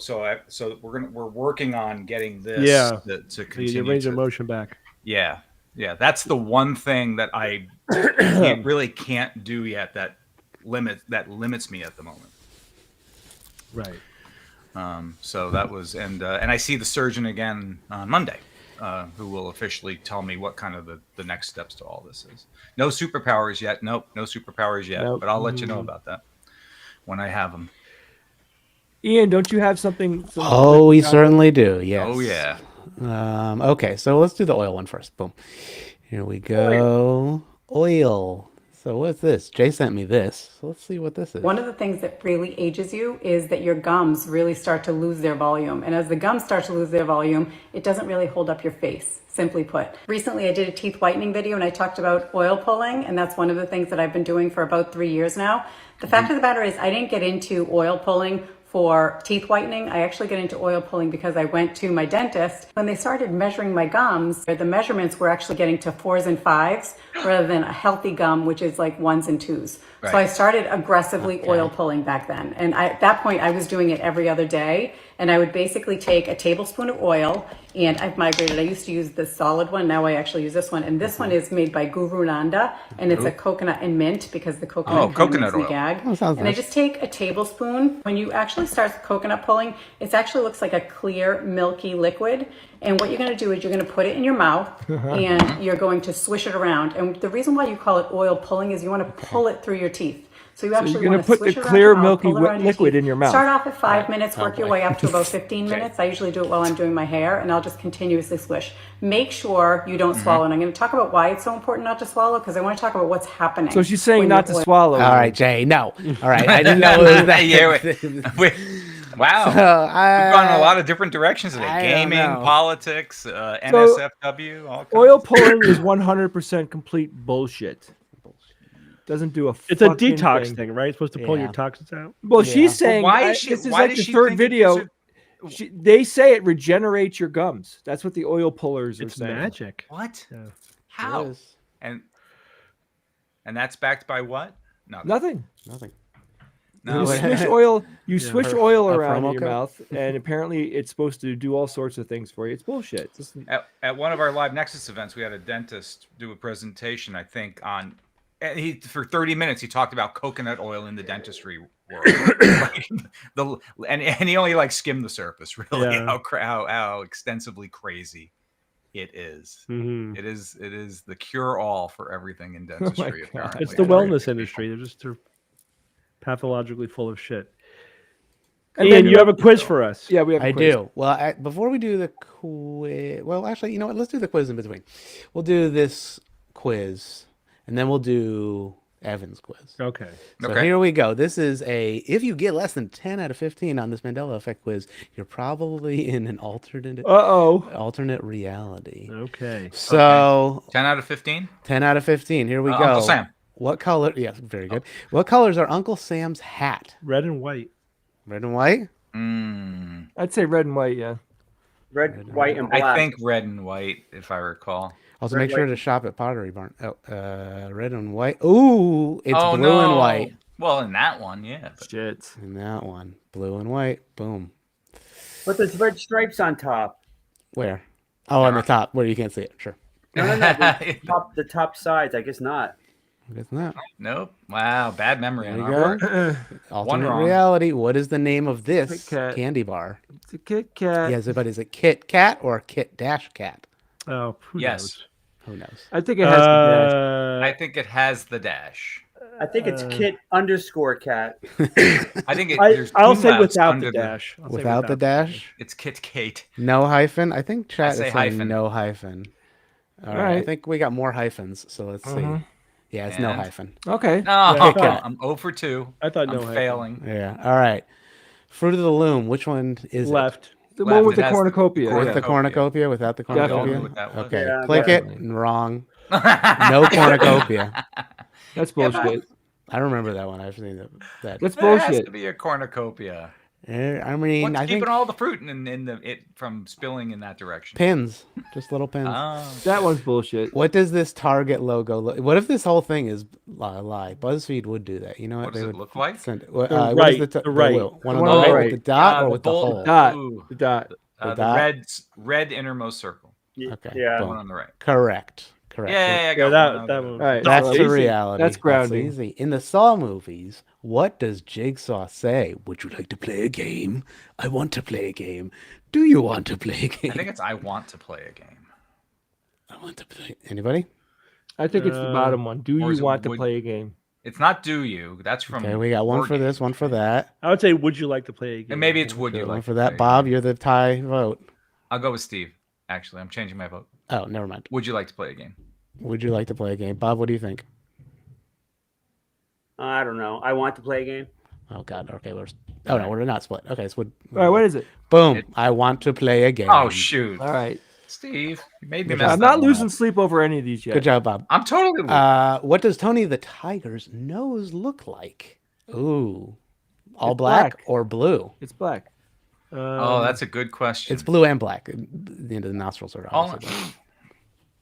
we're working on getting this to continue. You range of motion back. Yeah. That's the one thing that I really can't do yet that limits me at the moment. Right. So that was, and I see the surgeon again on Monday, who will officially tell me what kind of the next steps to all this is. No superpowers yet. Nope, no superpowers yet. Nope. But I'll let you know about that when I have them. Ian, don't you have something? Oh, we certainly do. Yes. Oh yeah. Okay, so let's do the oil one first. Boom. Here we go. Oil. So what's this? Jay sent me this. So let's see what this is. One of the things that really ages you is that your gums really start to lose their volume. And as the gums start to lose their volume, it doesn't really hold up your face, simply put. Recently, I did a teeth whitening video and I talked about oil pulling. And that's one of the things that I've been doing for about 3 years now. The fact of the matter is I didn't get into oil pulling for teeth whitening. I actually get into oil pulling because I went to my dentist. When they started measuring my gums, the measurements were actually getting to 4s and 5s rather than a healthy gum, which is like 1s and 2s. Right. So I started aggressively oil pulling back then. And at that point, I was doing it every other day. And I would basically take a tablespoon of oil, and I've migrated. I used to use the solid one. Now I actually use this one. And this one is made by Guru Nanda, and it's a coconut and mint because the coconut makes me gag. And nice. I just take a tablespoon. When you actually start coconut pulling, it actually looks like a clear, milky liquid. And what you're going to do is you're going to put it in your mouth, and you're going to swish it around. And the reason why you call it oil pulling is you want to pull it through your teeth. So you actually want to put the clear, milky liquid in your mouth. Start off at 5 minutes, work your way up to about 15 minutes. I usually do it while I'm doing my hair, and I'll just continuously swish. Make sure you don't swallow. And I'm going to talk about why it's so important not to swallow, because I want to talk about what's happening. So she's saying not to swallow. All right, Jay, no. All right, I didn't know it was that. Wow. We've gone in a lot of different directions today. Gaming, politics, NSFW, all kinds. Oil pulling is 100% complete bullshit. Doesn't do a. It's a detox thing, right? It's supposed to pull your toxins out. Well, she's saying this is like the third video. They say it regenerates your gums. That's what the oil pullers are saying. It's magic. What? Yeah. How? And that's backed by what? Nothing. No. You swish oil. You swish oil around in your mouth, and apparently it's supposed to do all sorts of things for you. It's bullshit. At one of our Live Nexus events, we had a dentist do a presentation, I think, on. And for 30 minutes, he talked about coconut oil in the dentistry world. and he only skimmed the surface, really, how extensively crazy it is. Mhm. It is the cure all for everything in my dentistry. God. Apparently, It's the for very wellness few industry. people. They're pathologically full of shit. And Ian, then you have a quiz for us. Yeah, we have a I quiz. do. Well, before we do the quiz, well, actually, you know what? Let's do the quiz in between. We'll do this quiz, and then we'll do Evan's quiz. Okay. So Okay. here we go. This is if you get less than 10 out of 15 on this Mandela effect quiz, you're probably in an alternate reality. Okay. So 10 out of 15. 10 out of 15. Here we go. Uncle Sam. What color? Yes, very good. What colors are Uncle Sam's hat? Red and white. Red and white? Mm, I'd say red and white. Yeah. Red, white, and black. I think red and white, if I recall. Also, Red, make sure white. to shop at Pottery Barn. Oh, red and white. Ooh, it's Oh, blue and no. white. Well, in that one, yeah. But Shit. In that one, blue and white. Boom. But there's red stripes on top. Where? Oh, on the top, where you can't see it. Sure. No. The top sides. I guess not. I guess not. Nope. Wow, bad memory There on you our go. part. Alternate wrong. reality. What is the name of this Kit Kat. candy bar? It's a Kit Kat. Yes, but is it Kit Kat or Kit Dash Cat? Oh, who Yes. knows? Who knows? I think it has the dash. I think it has the dash. I think it's Kit _ Cat. I think there's I'll say umlauts without under the dash. I'll say Without the dash? It's Kit Kate. No hyphen? I think chat say is saying hyphen. no hyphen. All right. I right. think we got more hyphens, so let's see. Yeah, it's no And- hyphen. Okay. No, Kit Kat. I'm 0 for 2. I thought no I'm hyphen. failing. Yeah. All right. Fruit of the Loom. Which one is Left. The Left, one with it the has cornucopia. it? With the Cornucopia. cornucopia? Without the Definitely. cornucopia? I don't know what that was. Okay. Yeah, Click definitely. it. Wrong. No cornucopia. That's bullshit. I remember that one. I've seen that. That's There has bullshit. to be a cornucopia. I mean, What's I keeping think all the fruit from spilling in that direction? pins. Just little pins. That one's bullshit. What does this Target logo look? What if this whole thing is a lie? BuzzFeed would do that. You know what? What does They it would look like? send it. The What right, is the right. One The on the right right. with the dot or the with the bold hole? Dot. Ooh, The dot. the dot? red innermost circle. Okay. Yeah. boom. One on the right. Correct. Correct. Yeah, I Yeah, got that one. that One. one. All right. That's so the easy. reality. That's grounding. easy. In the Saw movies, what does Jigsaw say? Would you like to play a game? I want to play a game. Do you want to play a game? I think it's I want to play a game. I want to play. Anybody? I think it's the bottom one. Do or is you it want to would- play a game? It's not do you. That's from. Okay, we got one board for this, games. one for that. I would say, would you like to play a game? And maybe it's would you One like for to that. play a Bob, game. you're the tie vote. I'll go with Steve. Actually, I'm changing my vote. Oh, never mind. Would you like to play a game? Would you like to play a game? Bob, what do you think? I don't know. I want to play a game. Oh God. Okay, oh no, we're not split. Okay, so All right. What is it? boom. I want to play a game. Oh shoot, All right. Steve, you made me Good mess job. I'm that not one losing up. sleep over any of these yet. Good job, Bob. I'm totally. What does Tony the Tiger's nose look like? Ooh, all It's black, black. or blue? It's black. Oh, that's a good question. It's blue and black. The end of the nostrils are All- obviously black.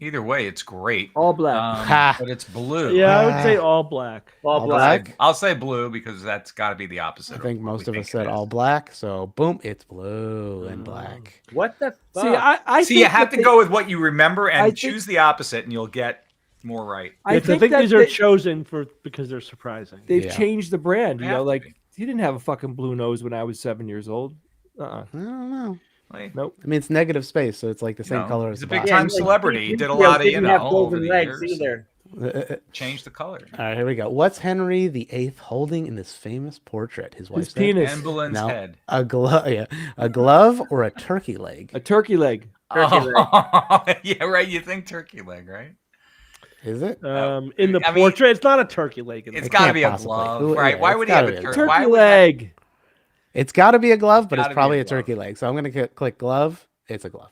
Either way, it's great. All black. Ha. But it's blue. Yeah, I would say all black. All All black. black? I'll say blue because that's got to be the opposite. I of think what most we of us think said it all is. black. So boom, it's blue and black. What the fuck? See, I See, think you have that to go with what you remember I and think- choose the opposite, and you'll get more right. I think that these are they- chosen because they're surprising. They've Yeah. changed the brand. They You know, have to like be. he didn't have a fucking blue nose when I was 7 years old. I don't know. Like, Nope. I mean, it's negative space, so it's like the you same know, color as he's a the big box. time like, celebrity. He Steve did a Jobs lot of, didn't have over golden the legs years. either. Changed the color. All right, here we go. What's Henry VIII holding in this famous portrait? His wife's His penis. Anne Boleyn's No. head. A glove, yeah, a glove or a turkey leg? A turkey leg. Turkey leg. Oh, yeah, right. You think turkey leg, right? Is it? In the I mean, portrait, it's not a turkey leg. In It's the It got to can't be a possibly. glove, Who- right? yeah, Why it's would he have gotta a be a turkey? glove. Why Turkey would that- leg. It's got to be a glove, but it's Gotta be probably a a turkey leg. So I'm gonna click glove. It's a glove.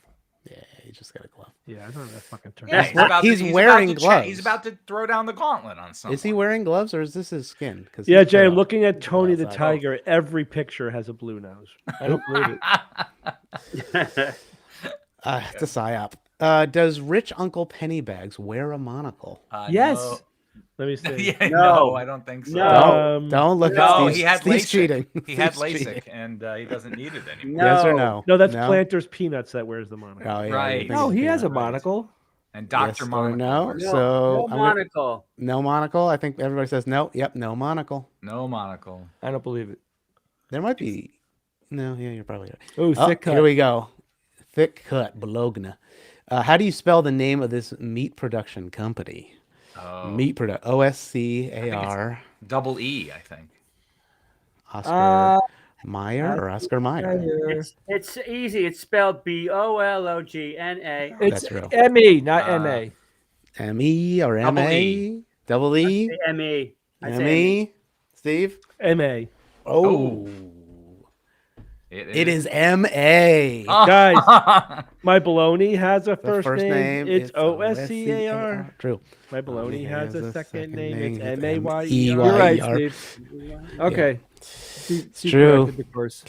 Yeah, you just got a glove. Yeah, I don't know that fucking turkey. Yeah, He's about wearing to gloves. He's about to throw down the gauntlet on something. Is he wearing gloves or is this his skin? 'Cause Yeah, he's Jay, cut I'm off. looking at Tony the outside. Tiger. Every picture has a blue nose. I don't believe it. It's a psyop. Does rich Uncle Pennybags wear a monocle? Yes. Let me see. Yeah, No. no, I don't think so. No. Don't look No, at Steve's, he had Steve's LASIK. cheating. He had Steve's LASIK, cheating. and he doesn't need it anymore. No. Yes or no? No, that's Planters Peanuts that wears the monocle. Oh, yeah, Right. you're thinking No, he of has a peanut. monocle. And Yes Dr. or Monaco. no? wears- No, So, no I'm gonna- monocle. No monocle. I think everybody says no. Yep, no monocle. No monocle. I don't believe it. There might be. No, yeah, you're probably right. Oh, Oh, thick cut. here we go. Thick cut, Bologna. How do you spell the name of this meat production company? Oh. Meat product. OSCAR. Double E, I think. Oscar Meyer or Oscar Meyer? It's easy. It's spelled BOLOGNA. It's That's real. ME, not MA. M-E or Double M-A? E. Double E? ME. I say M-E? Steve? MA. Oh. It It is M-A. Guys, my baloney has a The first name. It's OSCAR. OSCAR. True. My baloney has a second name. It's It's MAYER. You're right, M-E-Y-E-R. Steve. Okay. It's true. corrected the course.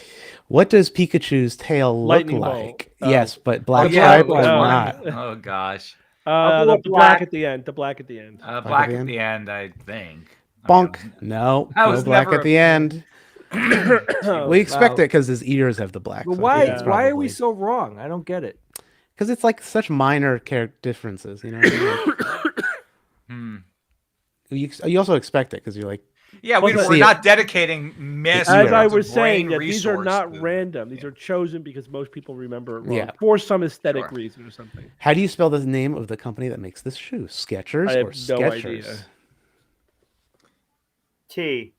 What does Pikachu's tail look Lightning bolt. like? Oh. Yes, but black yeah, stripe black does one. not. Oh gosh. I'll do The a black black. at the end. The black at the end. Black at at the the end, I think. Bonk. No, I no was black never at the a- end. We expect Wow. it because his ears have the black. But so I why? think it's Why are probably- we so wrong? I don't get it. Because it's like such minor character differences, you know. What I mean? You also expect it because you're like, Yeah, Well, we're not dedicating massive As I amounts of was saying, brain that these are resource not to- random. These are chosen because most people remember it wrong Yeah. for some aesthetic Sure. reason or something. how do you spell the name of the company that makes this shoe? Skechers I have or no Skechers? idea. T.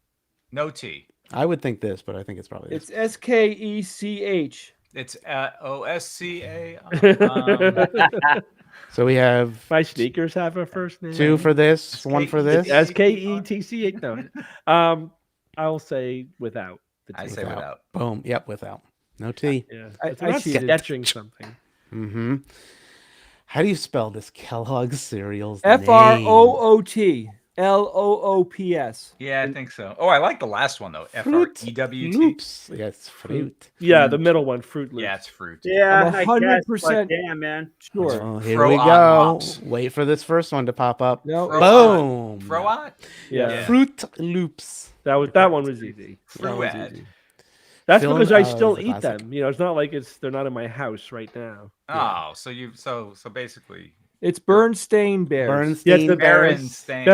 No T. I would think this, but I think it's probably this. It's SKECH. It's OSCA. So we have My sneakers have a first name. 2 for this, 1 for this. SKETCH. No. I'll say without the T. I say without. Boom. Yep, without. No T. Yeah. I It's not cheated. sketching something. Mm-hmm. How do you spell this Kellogg's cereal's FROOT LOOPS. Yeah, I think so. Oh, I like the last one though. Fruit FREWT. Loops. Yes, fruit. Yeah, the middle one, Fruit Loops. Yeah, it's fruit. Yeah, I'm I 100% guess, but damn, man. Sure. Oh, here Throw we on go. mops. Wait for this first one to pop up. No. Boom. Froat? Yeah. Fruit Loops. That one was easy. That was Fruit. easy. That's Film- because I oh, still it's a eat classic. them. You know, it's not like they're not in my house right now. Oh, so you so basically It's Bernstein Bears. Bernstein. the Berenstain.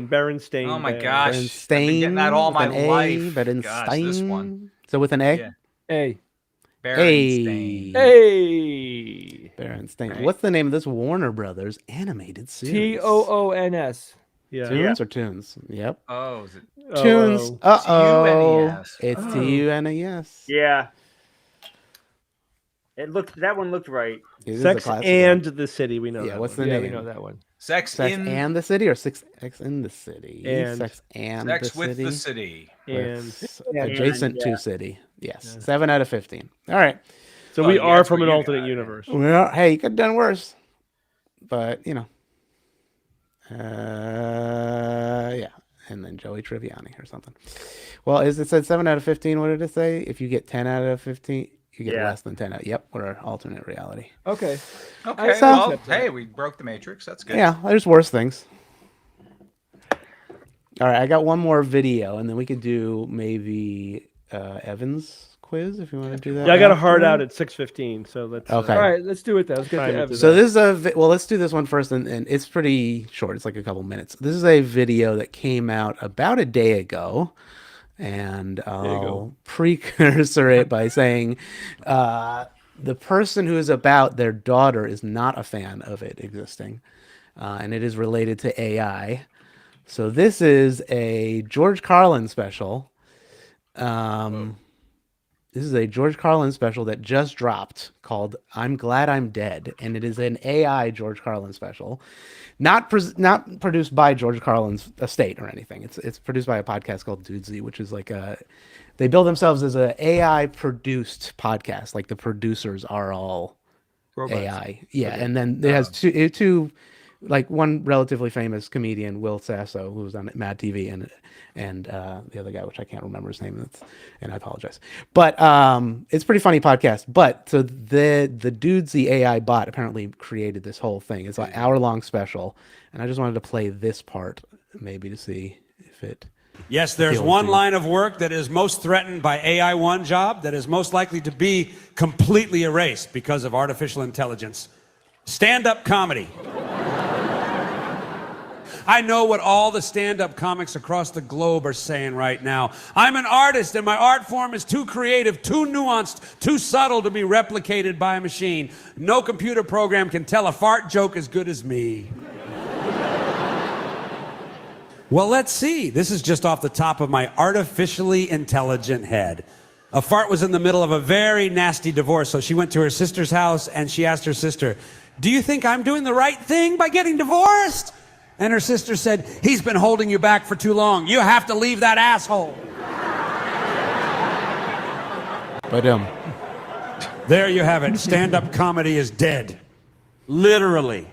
Berenstain. Oh my Bears. gosh. I've Bernstein. been getting that all with my an A, life. Bernstein. Gosh, this one. So with an A? Yeah. A. Berenstain. Hey. Bernstein. Right. What's the name of this Warner Brothers animated series? TOONS. Yeah. Tunes or Tunes? Yep. Oh, is it? Tunes. Oh. Uh-oh. T-U-N-E-S. It's Oh. T-U-N-E-S. Yeah. That one looked right. It is a Sex classic and one. the City. We know. Yeah, that what's one. the Yeah, name? we know that one. Sex and the City or Sex in the City? And. Sex and Sex the with City. the city. With And adjacent yeah. to City. Yes. 7 out of 15. All right. so Oh, we yeah, are that's from what an you alternate got, universe. Well, hey, you could have done worse. But, you know. Yeah. And then Joey Triviani or something. Well, it said 7 out of 15. What did it say? If you get 10 out of 15, you get Yeah. less than 10 out. Yep, we're alternate reality. Okay. Okay, So- well, hey, we broke the matrix. That's good. Yeah, there's worse things. All right, I got one more video, and then we could do maybe Evan's quiz if you want to do that. Yeah, I got a after. hard out at 6:15. So let's. Okay. All right, let's do it then. Let's get Time to to Evan. do So this is well, let's do this one first, and it's pretty short. It's like a couple minutes. This is a video that came out about a day ago, and I'll precursor it by saying the person who is about their daughter is not a fan of it existing, and it is related to AI. So this is a George Carlin special. This is a George Carlin special that just dropped called "I'm Glad I'm Dead," and it is an AI George Carlin special, not produced by George Carlin's estate or anything. It's produced by a podcast called Dudesy, which is like they bill themselves as a AI produced podcast. Like the producers are all Robots. AI. Yeah, and then it has two, like one relatively famous comedian, Will Sasso, who was on Mad TV, and the other guy, which I can't remember his name, and I apologize. But it's a pretty funny podcast. But so the Dudesy AI bot apparently created this whole thing. It's an hour-long special, and I just wanted to play this part maybe to see if it. Yes, there's appeals one to you. line of work that is most threatened by AI one job that is most likely to be completely erased because of artificial intelligence. Stand-up comedy. I know what all the stand-up comics across the globe are saying right now. I'm an artist, and my art form is too creative, too nuanced, too subtle to be replicated by a machine. No computer program can tell a fart joke as good as me. Well, let's see. This is just off the top of my artificially intelligent head. A fart was in the middle of a very nasty divorce, so she went to her sister's house and she asked her sister, "Do you think I'm doing the right thing by getting divorced?" And her sister said, "He's been holding you back for too long. You have to leave that asshole." But There you have it. Stand-up comedy is dead. Literally.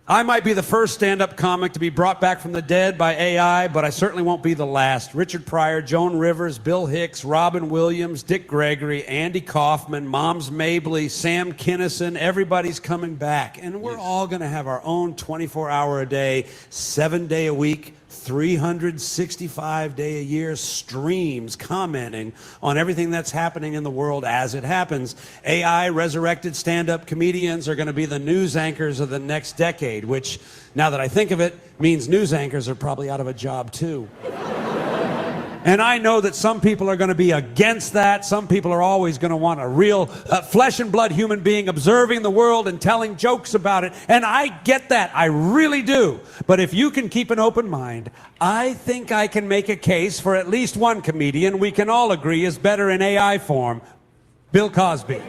I might be the first stand-up comic to be brought back from the dead by AI, but I certainly won't be the last. Richard Pryor, Joan Rivers, Bill Hicks, Robin Williams, Dick Gregory, Andy Kaufman, Moms Mabley, Sam Kinison, everybody's coming back. And we're all going to have our own 24-hour-a-day, 7-day-a-week, 365-day-a-year streams commenting on everything that's happening in the world as it happens. AI resurrected stand-up comedians are going to be the news anchors of the next decade, which, now that I think of it, means news anchors are probably out of a job too. And I know that some people are going to be against that. Some people are always going to want a real flesh and blood human being observing the world and telling jokes about it. And I get that. I really do. But if you can keep an open mind, I think I can make a case for at least one comedian we can all agree is better in AI form. Bill Cosby.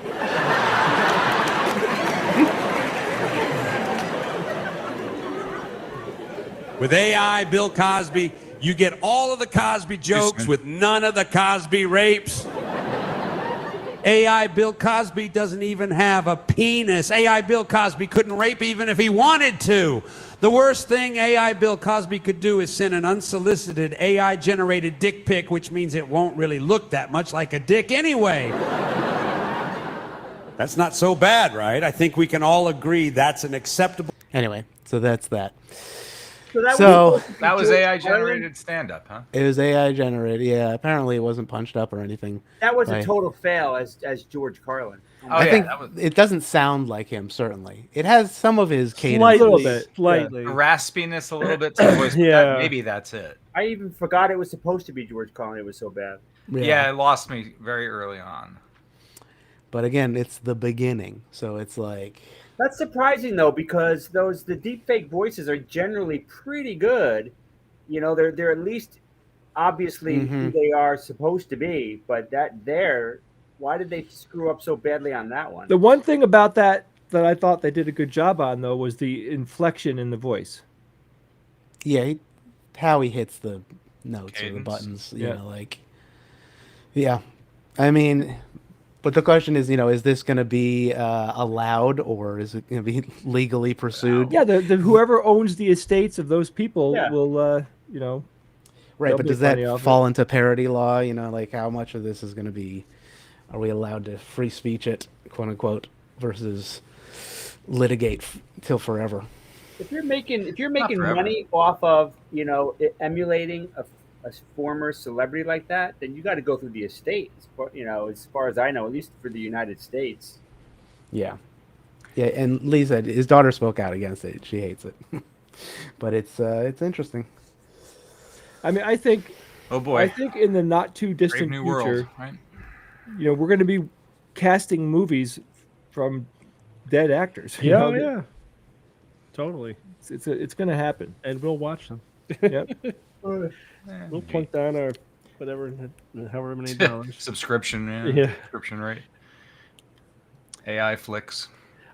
With AI, Bill Cosby, you get all of the Cosby jokes with none of the Cosby rapes. AI Bill Cosby doesn't even have a penis. AI Bill Cosby couldn't rape even if he wanted to. The worst thing AI Bill Cosby could do is send an unsolicited AI-generated dick pic, which means it won't really look that much like a dick anyway. That's not so bad, right? I think we can all agree that's an acceptable... anyway, so that's that. So That was AI generated stand-up, huh? It was AI generated. Yeah, apparently it wasn't punched up or anything. that was by- a total fail as George Carlin. I think it doesn't sound like him. Certainly, it has some of his cadence. Slightly. The raspiness a little bit to the voice. Yeah. Maybe that's it. I even forgot it was supposed to be George Carlin. It was so bad. Yeah, it lost me very early on. But again, it's the beginning, so it's like That's surprising though, because the deepfake voices are generally pretty good. You know, they're at least obviously who they are supposed to be. But why did they screw up so badly on that one? The one thing about that I thought they did a good job on, though, was the inflection in the voice. yeah, how he hits the notes or the Cadence. buttons. You know, like yeah. I mean, but the question is, is this going to be allowed or is it going to be legally pursued? Yeah, the whoever owns the estates of those people Yeah. will, Right, they'll but make does that money off fall into parody law? Like how much of this is going to be? Are we allowed to free speech it, quote unquote, versus litigate till forever? If you're making forever. money off of emulating a former celebrity like that, then you got to go through the estate. As far as I know, at least for the United States. Yeah, yeah. And Lisa, his daughter spoke out against it. She hates it, but it's interesting. I mean, I think Oh boy. I think in the not too Brave distant new future, world, right? we're going to be casting movies from dead actors. you Yeah, know, yeah. Totally. It's going to happen. And we'll watch them. Yep. We'll plunk down our whatever, however many dollars. Subscription, Yeah. Subscription rate. AI flicks.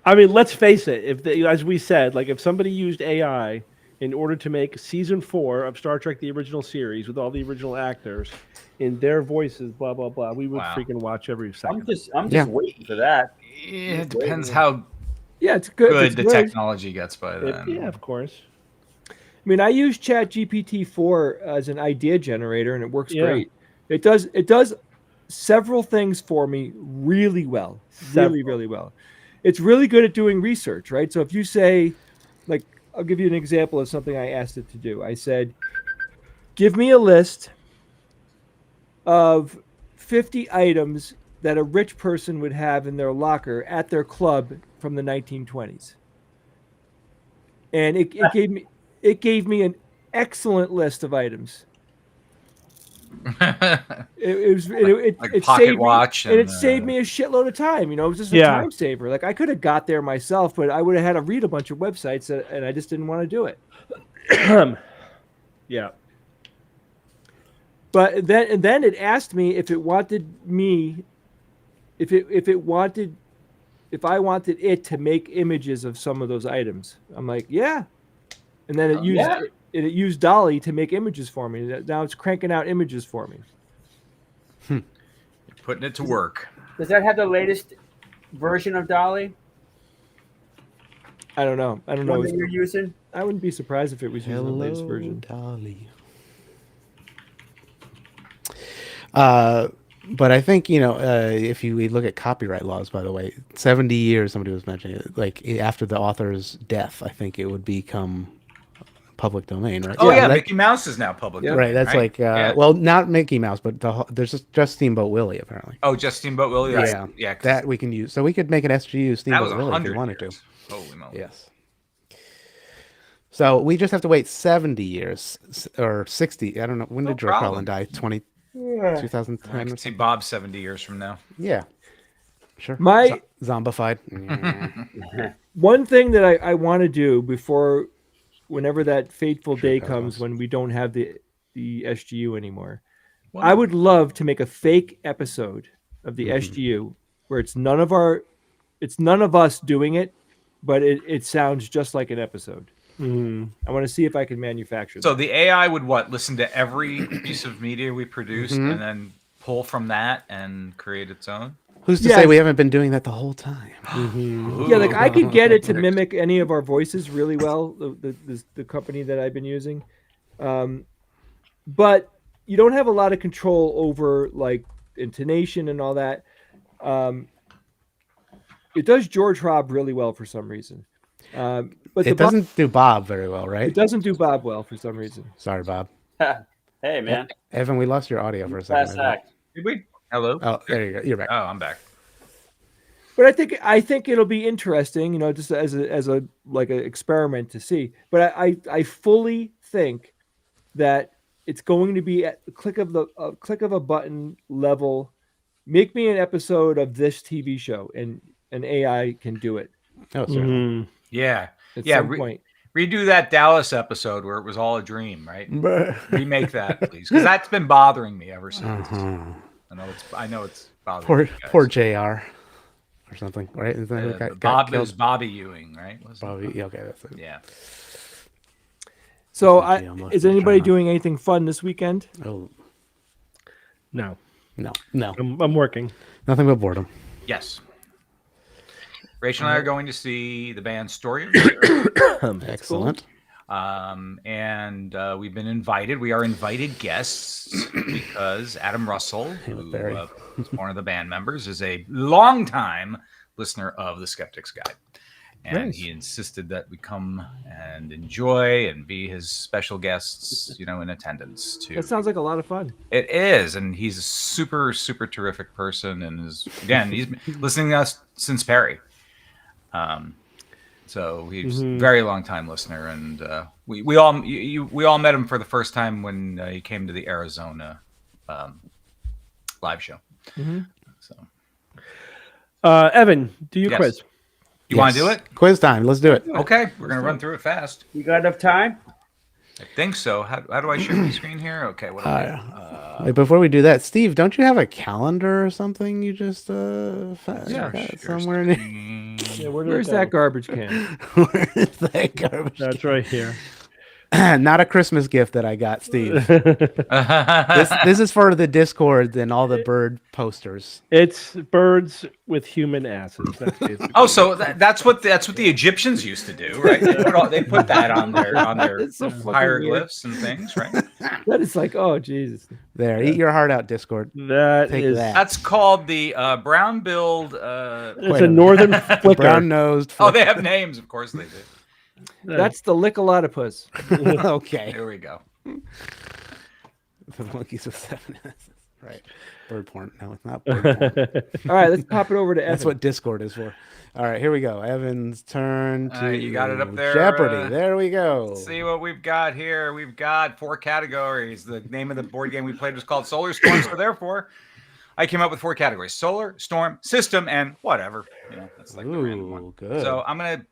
I mean, let's face it. As we said, like if somebody used AI in order to make season 4 of Star Trek: The Original Series with all the original actors in their voices, blah blah blah, we would freaking watch every second. I'm just waiting for that. Yeah, it depends how Yeah, it's good. good It's the good. technology gets by then. Yeah, of course. I mean, I use ChatGPT 4 as an idea generator, and it works Yeah. great. It does several things for me really well, really well. It's really good at doing research, right? So if you say, like, I'll give you an example of something I asked it to do. I said, give me a list of 50 items that a rich person would have in their locker at their club from the 1920s. And it gave me excellent list of items. Like It pocket saved watch me, and and, it saved me a shitload of time. You know, it was just a Yeah. time saver. Like I could have got there myself, but I would have had to read a bunch of websites, and I just didn't want to do it. Yeah. But then it asked me if I wanted it to make images of some of those items. I'm like, yeah. And then it used Dolly to make images for me. Now it's cranking out images for me. putting it to work. Does that have the latest version of Dolly? I don't know. I don't One know. that you're using? I wouldn't be surprised if it was using the latest Hello, version. Dolly. But I think, if we look at copyright laws, by the way, 70 years, somebody was mentioning it, like after the author's death, I think it would become public domain, right? Oh yeah, that- Mickey Mouse is now public. domain, right. That's like, Yeah. well, not Mickey Mouse, but there's just Steamboat Willie, apparently. Oh, just Steamboat Willie. Yeah, Yeah. 'Cause that we can use. So we could make an SGU that was Steamboat Willie if we 100 wanted years. to. Holy moly. Yes. So we just have to wait 70 years or 60. I don't know. When No did George Carlin problem. die? 2010 I or can see something? Bob 70 years from now. Yeah. Sure. My- Zombified. One thing that I want to do before, whenever that fateful day comes Cosmos. when we don't have the SGU anymore, I would love to make a fake episode of the SGU where it's none of us doing it, but it sounds just like an episode. I want to see if I can manufacture So that. the AI would listen to every piece of media we produced and then pull from that and create its own? Who's to Yeah. say we haven't been doing that the whole time? Yeah, like I could get it to mimic any of our voices really well, the company that I've been using. But you don't have a lot of control over like intonation and all that. It does George Robb really well for some reason. But It doesn't do Bob very well, right? It doesn't do Bob well for some reason. Sorry, Bob. Hey, man. Evan, we lost your audio for a Fast second. I think. act. Did we? Hello? Oh, there you go. You're back. Oh, I'm back. But I think it'll be interesting, just as a like an experiment to see. But I fully think that it's going to be at the click of a button level. Make me an episode of this TV show, and an AI can do it Oh, certainly. Yeah. at Yeah, some point. Redo that Dallas episode where it was all a dream, right? Remake that, please, because that's been bothering me ever since. I know it's bothering Poor you guys. JR or something, right? Is that who got Bob killed? is Bobby Ewing, right? Wasn't it? Bobby. Yeah, okay, that's it. Yeah. So, Maybe almost is in anybody China. doing anything fun this weekend? Oh No, no, I'm working. nothing but boredom. Yes. Rachel and I are going to see the band Story. Excellent. And we've been invited. We are invited guests because Adam Russell, who is one of the band members, is a longtime listener of the Skeptics Guide. And Nice. he insisted that we come and enjoy and be his special guests, in attendance too. That sounds like a lot of fun. It is, and he's a super, super terrific person, and he's been listening to us since Perry. So he's a very long time listener, and we all met him for the first time when he came to the Arizona live show. So Evan, do your Yes. quiz. you want to do it? Quiz time. Let's do it. Okay, we're gonna run through it fast. You got enough time? I think so. How do I share my screen here? Okay, what do I? Wait, before we do that, Steve, don't you have a calendar or something? You just got Share somewhere in it. screen. Yeah, where did Where's it go? that garbage can? Where is that garbage? That's right here. Not a Christmas gift that I got, Steve. This is for the Discord and all the bird posters. It's birds with human asses. That's basically Oh, so that's what the Egyptians used to do, right? They put that on their It's so fucking hieroglyphs and things, right? That is like, oh Jesus. There, eat your heart out, Discord. that Take is. that. That's called the brown-billed. It's a northern flicker. Brown-nosed. Oh, they have names, of course they do. That's the lickalotopus. Okay. There we go. The monkeys with 7 asses. Right. Bird porn. No, it's not bird porn. All right, let's pop it over to Evan. That's what Discord is for. All right, here we go. Evan's turn All to right, you got it up there, Jeopardy. There we go. Let's see what we've got here. We've got 4 categories. The name of the board game we played was called Solar Storm, so therefore I came up with 4 categories: solar, storm, system, and whatever. You know, that's like the random one. Good. So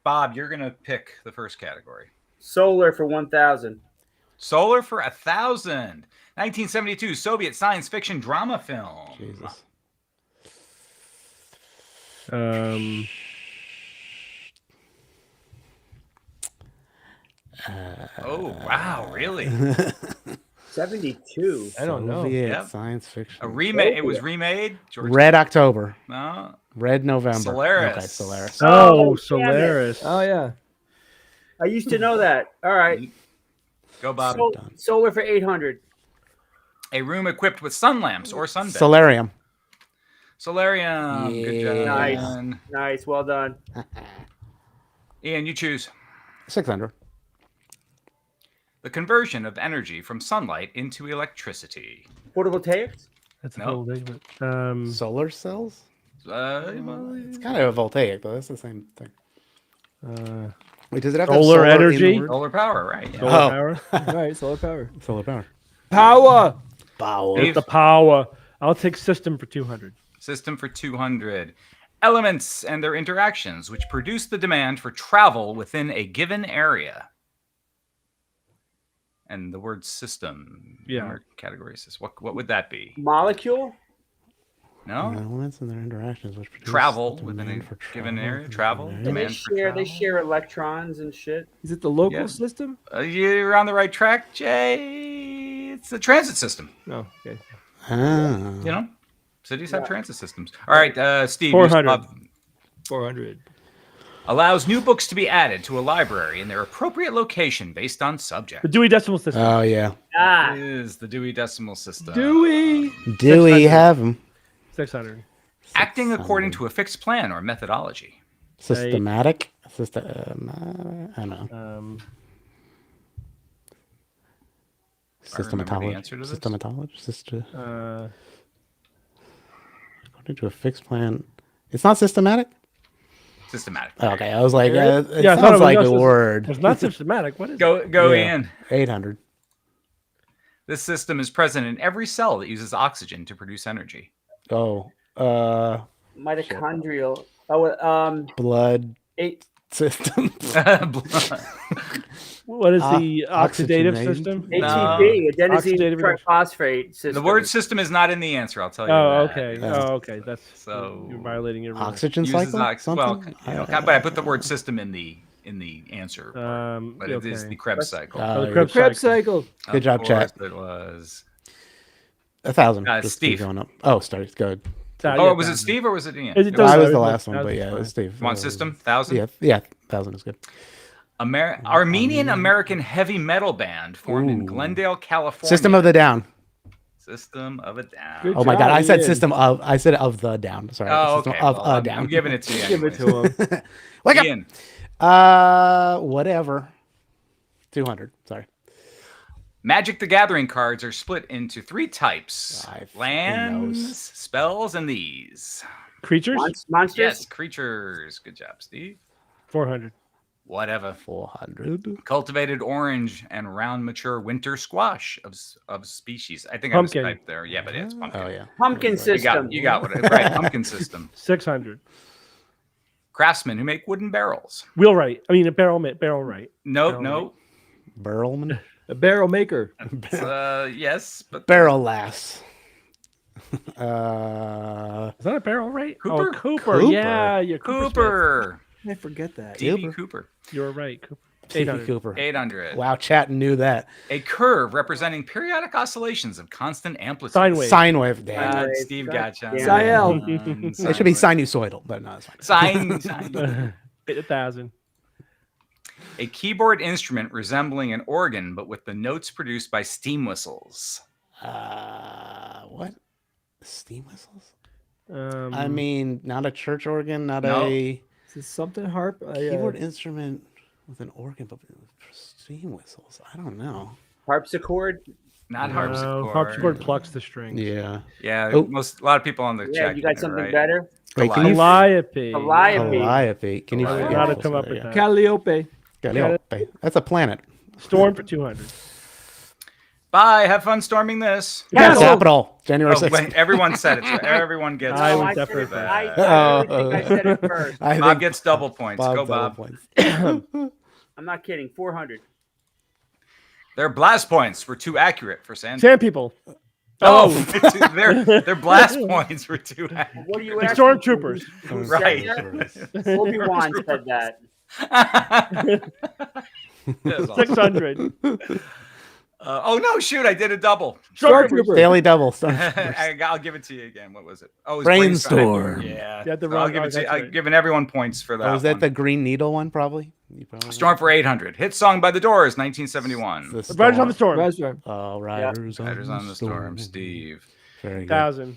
Bob, you're gonna pick the first category. Solar for 1,000. Solar for 1,000. 1972 Soviet science fiction drama film. Jesus. Oh wow, really? 72. I don't know. Soviet Yep. science fiction. A remake. It was remade. George Red October. No. Red November. Solaris. Okay, Solaris. Oh, damn it. Solaris. Oh yeah. I used to know that. All right. Go, Bob. Solar for 800. A room equipped with sun lamps or sunbeds. Solarium. Solarium. Good job. Nice. Ian. Nice. Well done. Ian, you choose. 600. The conversion of energy from sunlight into electricity. Photovoltaics? That's a No. whole thing. Solar cells? Well, It's kind of a voltaic, though. That's the same thing. Wait, does it have to have Solar solar in the energy? word? solar power, right? Yeah. Solar Oh. power. All right, solar power. Solar power. Power. Power. Steve? The power. I'll take system for 200. System for 200. Elements and their interactions, which produce the demand for travel within a given area. And the word system. Yeah. Our categories. What would that be? Molecule? No? Elements and their interactions, which produce Travel the within demand a for given travel area. within Travel. an area. And they Demand for share travel. electrons and shit. Is it the local Yeah. system? You're on the right track, Jay. It's the transit system. No. Okay. Ah. You know, cities have transit systems. All right, Steve. 400. 400. Allows new books to be added to a library in their appropriate location based on subject. The Dewey Decimal System. Oh, yeah. Ah. Is the Dewey Decimal System. Dewey. Do we 600. have them? 600. Acting according to a fixed plan or methodology. Systematic? I don't know. I remember the Systematology. answer to this. Systematology. According to a fixed plan. It's not systematic? Systematic. Okay, I was like, it Yeah, I thought it sounds was like just- a word. It's not systematic. What is it? Go Yeah. in. 800. This system is present in every cell that uses oxygen to produce energy. Oh, Mitochondrial. Oh, blood 8. system. What is the oxidative oxygenation? system? ATP, adenosine Oxidative reduction. triphosphate system. The word system is not in the answer, I'll tell you Oh, that. okay. Yeah. Oh, okay. That's So- you're violating your rules. Oxygen Uses cycle? well, Something? you know, but I put the word system in the answer. But it is okay. the Krebs cycle. Oh, the yeah. Krebs Krebs cycle. cycle. Good job, Of chat. course It was. 1,000. Just keep Steve. going up. Oh, sorry. Go ahead. Oh, was it Steve or was it Ian? It I doesn't was the matter. last one, That but was yeah, it fine. was Steve. You want system? 1,000? Yeah, 1,000 is good. Armenian American heavy metal band formed in Ooh. Glendale, California. System of the Down. System of a Down. Good Oh my God, job, I said Ian. system of. I said of the down. Sorry. Oh, System okay. of Well, a I'm down. giving it to you. Give it anyways. to him. Wake up. Ian. Whatever. 200. Sorry. Magic the Gathering cards are split into 3 types: I fucking lands, knows. spells, and these. Creatures? Monsters? Yes, creatures. Good job, Steve. 400. Whatever. 400. Cultivated orange and round mature winter squash of species. I think Pumpkin. I mistyped there. Yeah, but it's pumpkin. Oh, yeah. Pumpkin You system. got what right. Pumpkin system. 600. Craftsmen who make wooden barrels. Wheelwright. I mean, a barrel right. No. Barrelman. A barrel maker. Yes, but Barrel lass. Is that a barrel right? Cooper? Oh, Cooper. Cooper. Yeah, you're Cooper. I forget that. D.B. Cooper. Cooper. You're right. Cooper. T.B. 800. Cooper. 800. Wow, chat knew that. A curve representing periodic oscillations of constant amplitude. Sine wave. Sine wave. Damn. Steve gotcha. Yeah. Siel. It should be sinusoidal, but no, it's fine. Sine. 1,000. A keyboard instrument resembling an organ, but with the notes produced by steam whistles. What? Steam whistles? Um, I mean, not a church organ, not No. a Is this something harp? keyboard instrument with an organ, but with steam whistles. I don't know. Harpsichord? Not No, harpsichord. Harpsichord plucks the strings. Yeah. Yeah, Oh. a lot of people on the Yeah, chat. you got get it something right. better? Wait, can you Calliope. Calliope. Calliope. Can you? I would Calliope. not yeah, have come up with yeah. that. Calliope. Calliope. That's a planet. Storm for 200. Bye. Have fun storming this. Castle. Capital. January Oh, 6th. wait, everyone said it. So everyone gets. I No, was I said definitely it. first. I really think I said it first. I Bob think gets double points. Go, double Bob. points. I'm not kidding. 400. Their blast points were too accurate for Sand. Sand people. No, their blast points were too accurate. What are you The asking? stormtroopers. Who said Right. that? Obi-Wan said that. That's awesome. 600. Oh no! Shoot, I did a double. Stormtrooper. Daily double. Stormtroopers. I'll give it to you again. What was it? Oh, it was Brainstorm. Yeah, You had the So I'll wrong- give it oh, to you. that's I've right. given everyone points for that. Oh, was that one. the Green Needle one? Probably. You probably Storm for 800? Hit song by the Doors, 1971. The Riders on the Storm. Restaurant. Oh, Riders, Riders on the Storm, Steve. Very good. 1,000.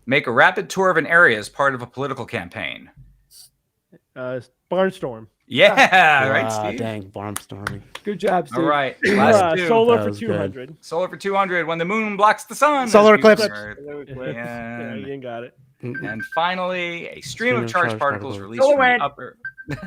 Make a rapid tour of an area as part of a political campaign. Barnstorm. Yeah, right, Steve. Dang, barnstorming. Good job, Steve. All right, last two. Solar That for was good. 200. Solar for 200 when the moon blocks the sun. Solar as people eclipse. heard. Yeah, And, you got it. and finally, a stream of charged particles released Solar from wind. the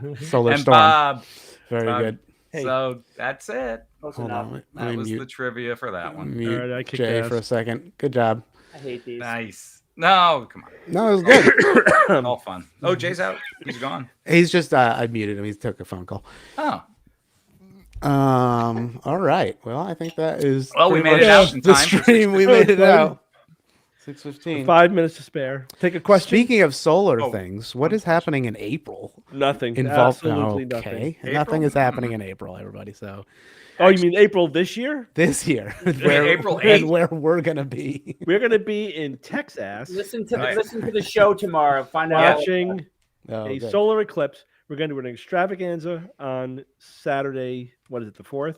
upper. Solar and storm. Bob. Very Bob. good. Hey. So that's it. Close Hold enough. on. Let That me was mute, the trivia for that one. mute All right, I kicked Jay ass. for a second. Good job. I hate these. Nice. No, come on. No, it was good. All fun. Oh, Jay's out. He's gone. He's just I muted him. He took a phone call. Oh. All right. Well, I think that is. Well, we pretty made it much out in the time for stream. We made it out. 6:15. 5 minutes to spare. Take a question. Speaking of solar Oh, things, what is happening in April? Nothing. Involved? Absolutely Okay, nothing. nothing is happening in April, everybody. So Oh, you mean April this year? this year, April and 8th. where we're gonna be. We're going to be in Texas Listen to Right. listen to the show tomorrow. Find out. watching Oh, a good. solar eclipse. We're going to do an extravaganza on Saturday. What is it, the 4th?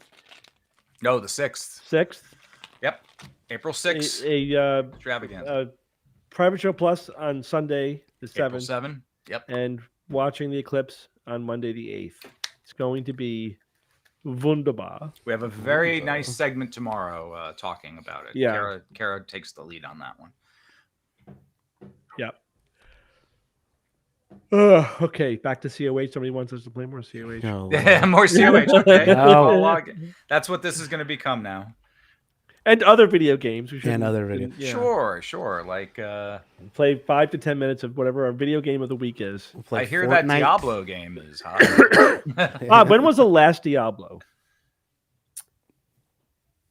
No, the 6th. 6th? Yep. April 6th. A Extravaganza. private show plus on Sunday, the April 7th. 7. Yep. And watching the eclipse on Monday, the 8th. It's going to be wunderbar. We have a very nice segment tomorrow talking about it. Yeah. Kara takes the lead on that one. Yep. Okay, back to COH. Somebody wants us to play more COH. Oh, More COH. Okay. No. I'll log it. That's what this is going to become now. And other video games. We should And other video- Sure. Like, play 5 to 10 minutes of whatever our video game of the week is. we'll play I hear that Fortnite. Diablo game is hot. When was the last Diablo?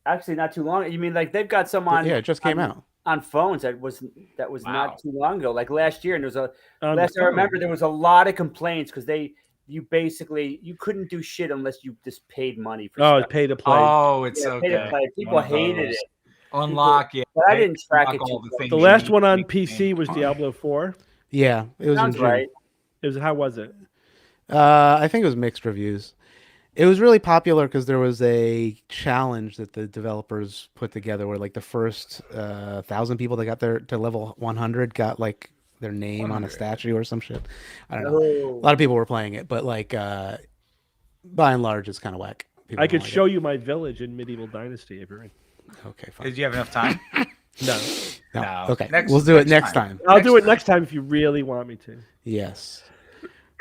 Actually, not too long. You mean like they've got some on? Yeah, it just came out. on phones. That was Wow. not too long ago. Like last year, and there was a On last the I phone. remember there was a lot of complaints because you couldn't do shit unless you just paid money for. Oh, stuff. it's pay to play. Oh, it's Yeah, pay to okay. play. People One of hated those. it. Unlock it. But I didn't track Unlock it all too the close. things The you last need one to on make PC was Diablo 4. Yeah, it was Sounds in June. right. It was how was it? I think it was mixed reviews. It was really popular because there was a challenge that the developers put together where like the first 1,000 people that got to level 100 got like their name on a 100. statue or some shit. I don't know. Oh. A lot of people were playing it, but like by and large, it's kind of whack. People I don't could like show you my village in Medieval Dynasty if you're in. it. Okay, fine. Did you have enough time? No. No. No. Okay, Next- we'll do it next next time. time. I'll Next do it time. next time if you really want me to. Yes.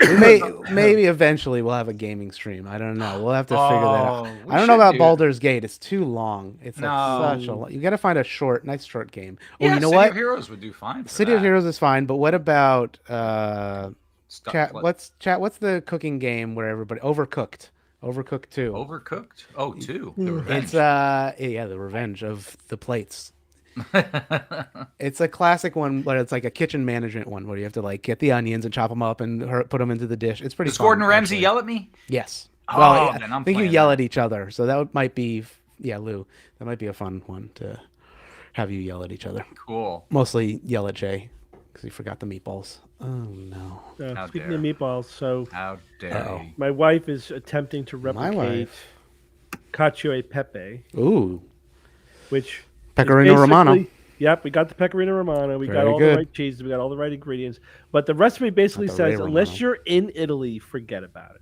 Maybe eventually we'll have a gaming stream. I don't know. We'll have to figure that out. we I don't know should about do- Baldur's Gate. It's too long. It's like No. such a long. You got to find a nice short game. Oh, Yeah, you know City what? of Heroes would do fine. For City of that. Heroes is fine, but what about Stuff like- What's the cooking game where everybody Overcooked? Overcooked 2. Overcooked? Oh, 2. The Revenge. It's yeah, the revenge of the plates. It's a classic one, but it's like a kitchen management one where you have to like get the onions and chop them up and put them into the dish. It's pretty. Does Gordon fun, Ramsay actually. yell at me? Yes. Oh, Well, then I I'm think you playing yell that. at each other, so that might be Lou. That might be a fun one to have you yell at each other. Cool. Mostly yell at Jay because he forgot the meatballs. Oh no. How Speaking of dare. meatballs, so How dare Uh-oh. you. my wife is attempting to My replicate wife. cacio e pepe, Ooh. which is Pecorino Romano. basically- Yep, we got the pecorino romano. We got Very all good. the right cheeses. We got all the right ingredients. But the recipe basically Not the says, Ray unless Romano. you're in Italy, forget about it.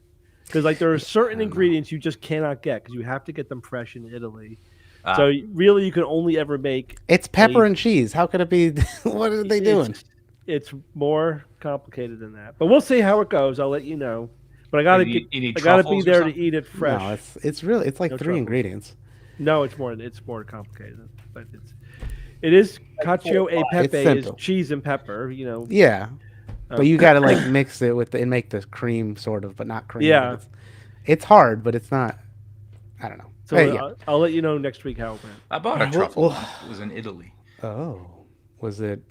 because like there are certain ingredients you just cannot get because you have to get them fresh in Italy. Ah. So really, you can only ever make. It's pepper and cheese. How could it be? What are they doing? It's more complicated than that, but we'll see how it goes. I'll let you know. But I gotta You need I gotta be truffles or there to something? eat it fresh. No, it's really like No 3 truffles. ingredients. No, it's more complicated, but it is cacio e pepe is simple. cheese and pepper. You know. Yeah, but you got to like mix it with and make the cream sort of, but not cream. Yeah. It's hard, but it's not. I don't know. So Hey, yeah. I'll let you know next week how it went. I bought a truffle. once. It was in Italy. Oh, was it?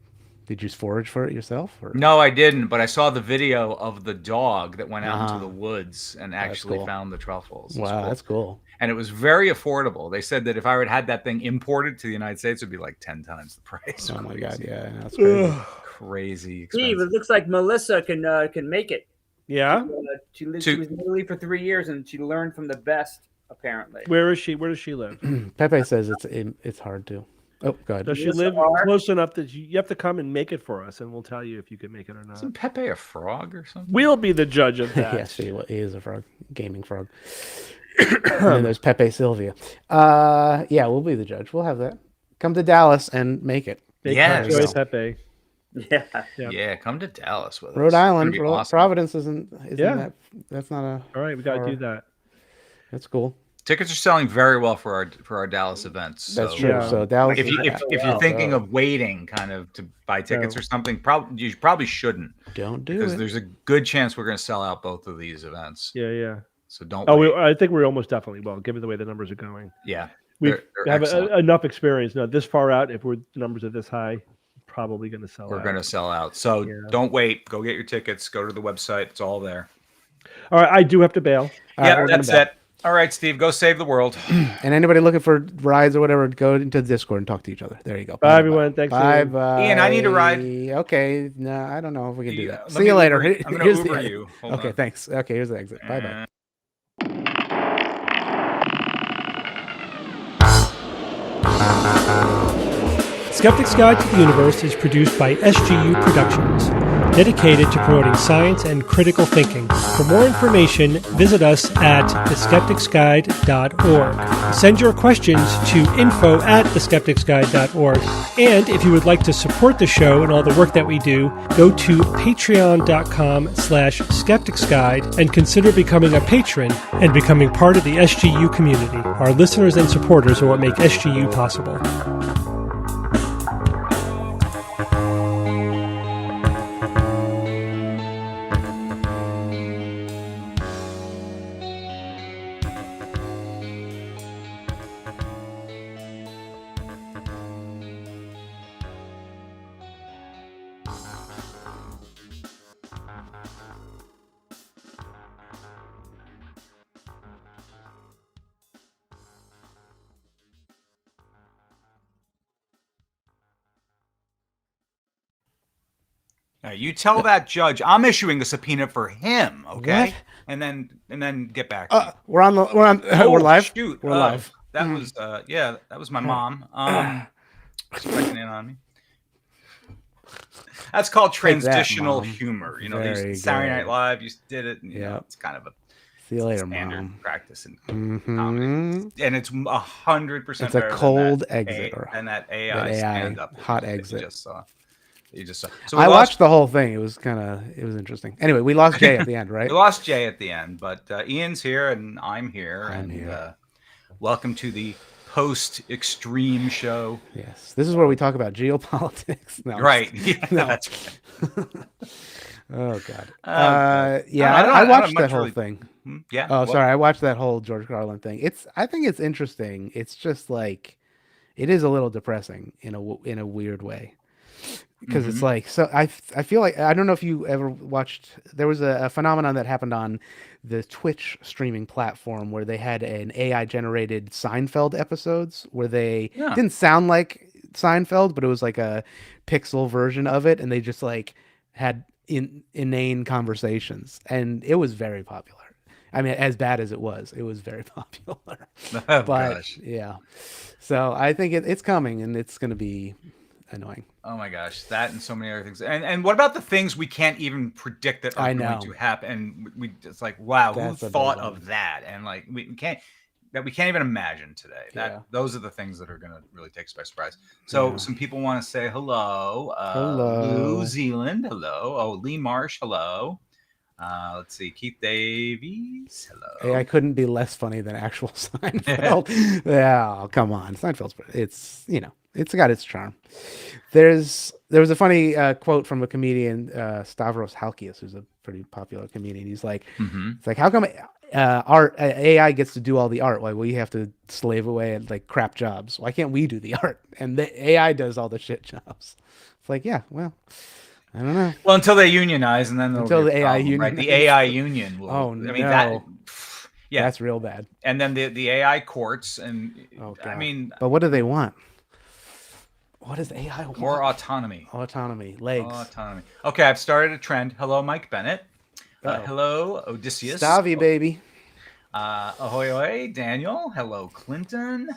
Did you forage for it yourself? Or? No, I didn't, but I saw the video of the dog that went out into the woods and actually cool. found the truffles. Wow, that's cool. And it was very affordable. They said that if I would had that thing imported to the United States, it would be like 10 times the price. Oh my god, yeah, that's crazy. Crazy Steve, expensive. it looks like Melissa can make it. Yeah. She was in Italy for 3 years, and she learned from the best. Apparently. Where is she? Where does she live? Pepe says it's hard to. Oh, go ahead. Does she live close enough that you have to come and make it for us, and we'll tell you if you can make it or not? Isn't Pepe a frog or something? We'll be the judge of that. Yes, he is a frog, gaming frog. And then there's Pepe Sylvia. Yeah, we'll be the judge. We'll have that. Come to Dallas and make it. Yeah, Pepe. Yeah, come to Dallas with us. Rhode Island, Awesome. Providence isn't that's not a. All right, we got to do that. That's cool. Tickets are selling very well for our Dallas events. So. That's true. So Dallas. If you're thinking of waiting, kind of to buy tickets or something, you probably shouldn't. Don't do because it. there's a good chance we're going to sell out both of these events. Yeah. So don't. I think we're almost definitely will, given the way the numbers are going. Yeah, we have excellent. enough experience now. This far out, if the numbers are this high, probably going to sell. We're going to sell out. So don't wait. Go get your tickets. Go to the website. It's all there. All right, I do have to bail. Yeah, that's it. All right, Steve, go save the world. And anybody looking for rides or whatever, go into the Discord and talk to each other. There you go. Bye, everyone. Thanks. Bye. Ian, I need a ride. Okay. No, I don't know if we can do that. See you later. I'm going to Uber you. Hold okay, on. thanks. Okay, here's the exit. Bye-bye. Skeptics Guide to the Universe is produced by SGU Productions, dedicated to promoting science and critical thinking. For more information, visit us at theskepticsguide.org. Send your questions to info@theskepticsguide.org. And if you would like to support the show and all the work that we do, go to patreon.com/skepticsguide and consider becoming a patron and becoming part of the SGU community. Our listeners and supporters are what make SGU possible. Now, you tell that judge I'm issuing a subpoena for him, okay? What? And then get back. To me. We're live. Shoot, We're live. That was that was my mom. Checking in on me. That's called transitional humor. You know, they used to, Saturday Night Live used did it. And, you know, it's kind of a see you later, standard Mom. practice in comedy, and it's 100%. It's a cold exit and that AI stand up hot exit. You just saw. So I watched the whole thing. It was interesting. Anyway, we lost Jay at the end, right? We lost Jay at the end, but Ian's here and I'm here. Welcome to the post-extreme show. Yes, this is where we talk about geopolitics. No, right. Yeah, no. That's right. Oh God. I watched that whole thing. Yeah. Oh, sorry. I watched that whole George Carlin thing. I think it's interesting. It's just like, it is a little depressing in a weird way. Because it's like, so I feel like, I don't know if you ever watched, there was a phenomenon that happened on the Twitch streaming platform where they had an AI generated Seinfeld episodes where they didn't sound like Seinfeld, but it was like a pixel version of it. And they just like had inane conversations, and it was very popular. I mean, as bad as it was very popular. Oh, gosh. Yeah. So I think it's coming, and it's going to be, annoying. Oh my gosh, that and so many other things. And what about the things we can't even predict that are I going know. to happen? And we it's like, wow, That's who a big thought one. of that? And like we can't even imagine today. That Yeah. those are the things that are going to really take us by surprise. So Yeah. some people want to say hello. Hello. Lou Zealand, hello. Oh, Lee Marsh, hello. Let's see, Keith Davies, hello. AI couldn't be less funny than actual Seinfeld. Yeah, come on, Seinfeld's. It's it's got its charm. There was a funny quote from a comedian, Stavros Halkias, who's a pretty popular comedian. He's like, it's like, how come AI gets to do all the art while we have to slave away at like crap jobs? Why can't we do the art? And the AI does all the shit jobs. It's like, yeah, well, I don't know. Well, until they unionize, and then Until the AI union, right? The AI union will. Oh, I mean no. that. Yeah, that's real bad. And then the AI courts, and Oh, I mean, but what do they want? What does AI want? More autonomy. Autonomy. Legs. Autonomy. Okay, I've started a trend. Hello, Mike Bennett. Hello, Odysseus. Stavy, baby. Ahoy, ahoy, Daniel. Hello, Clinton.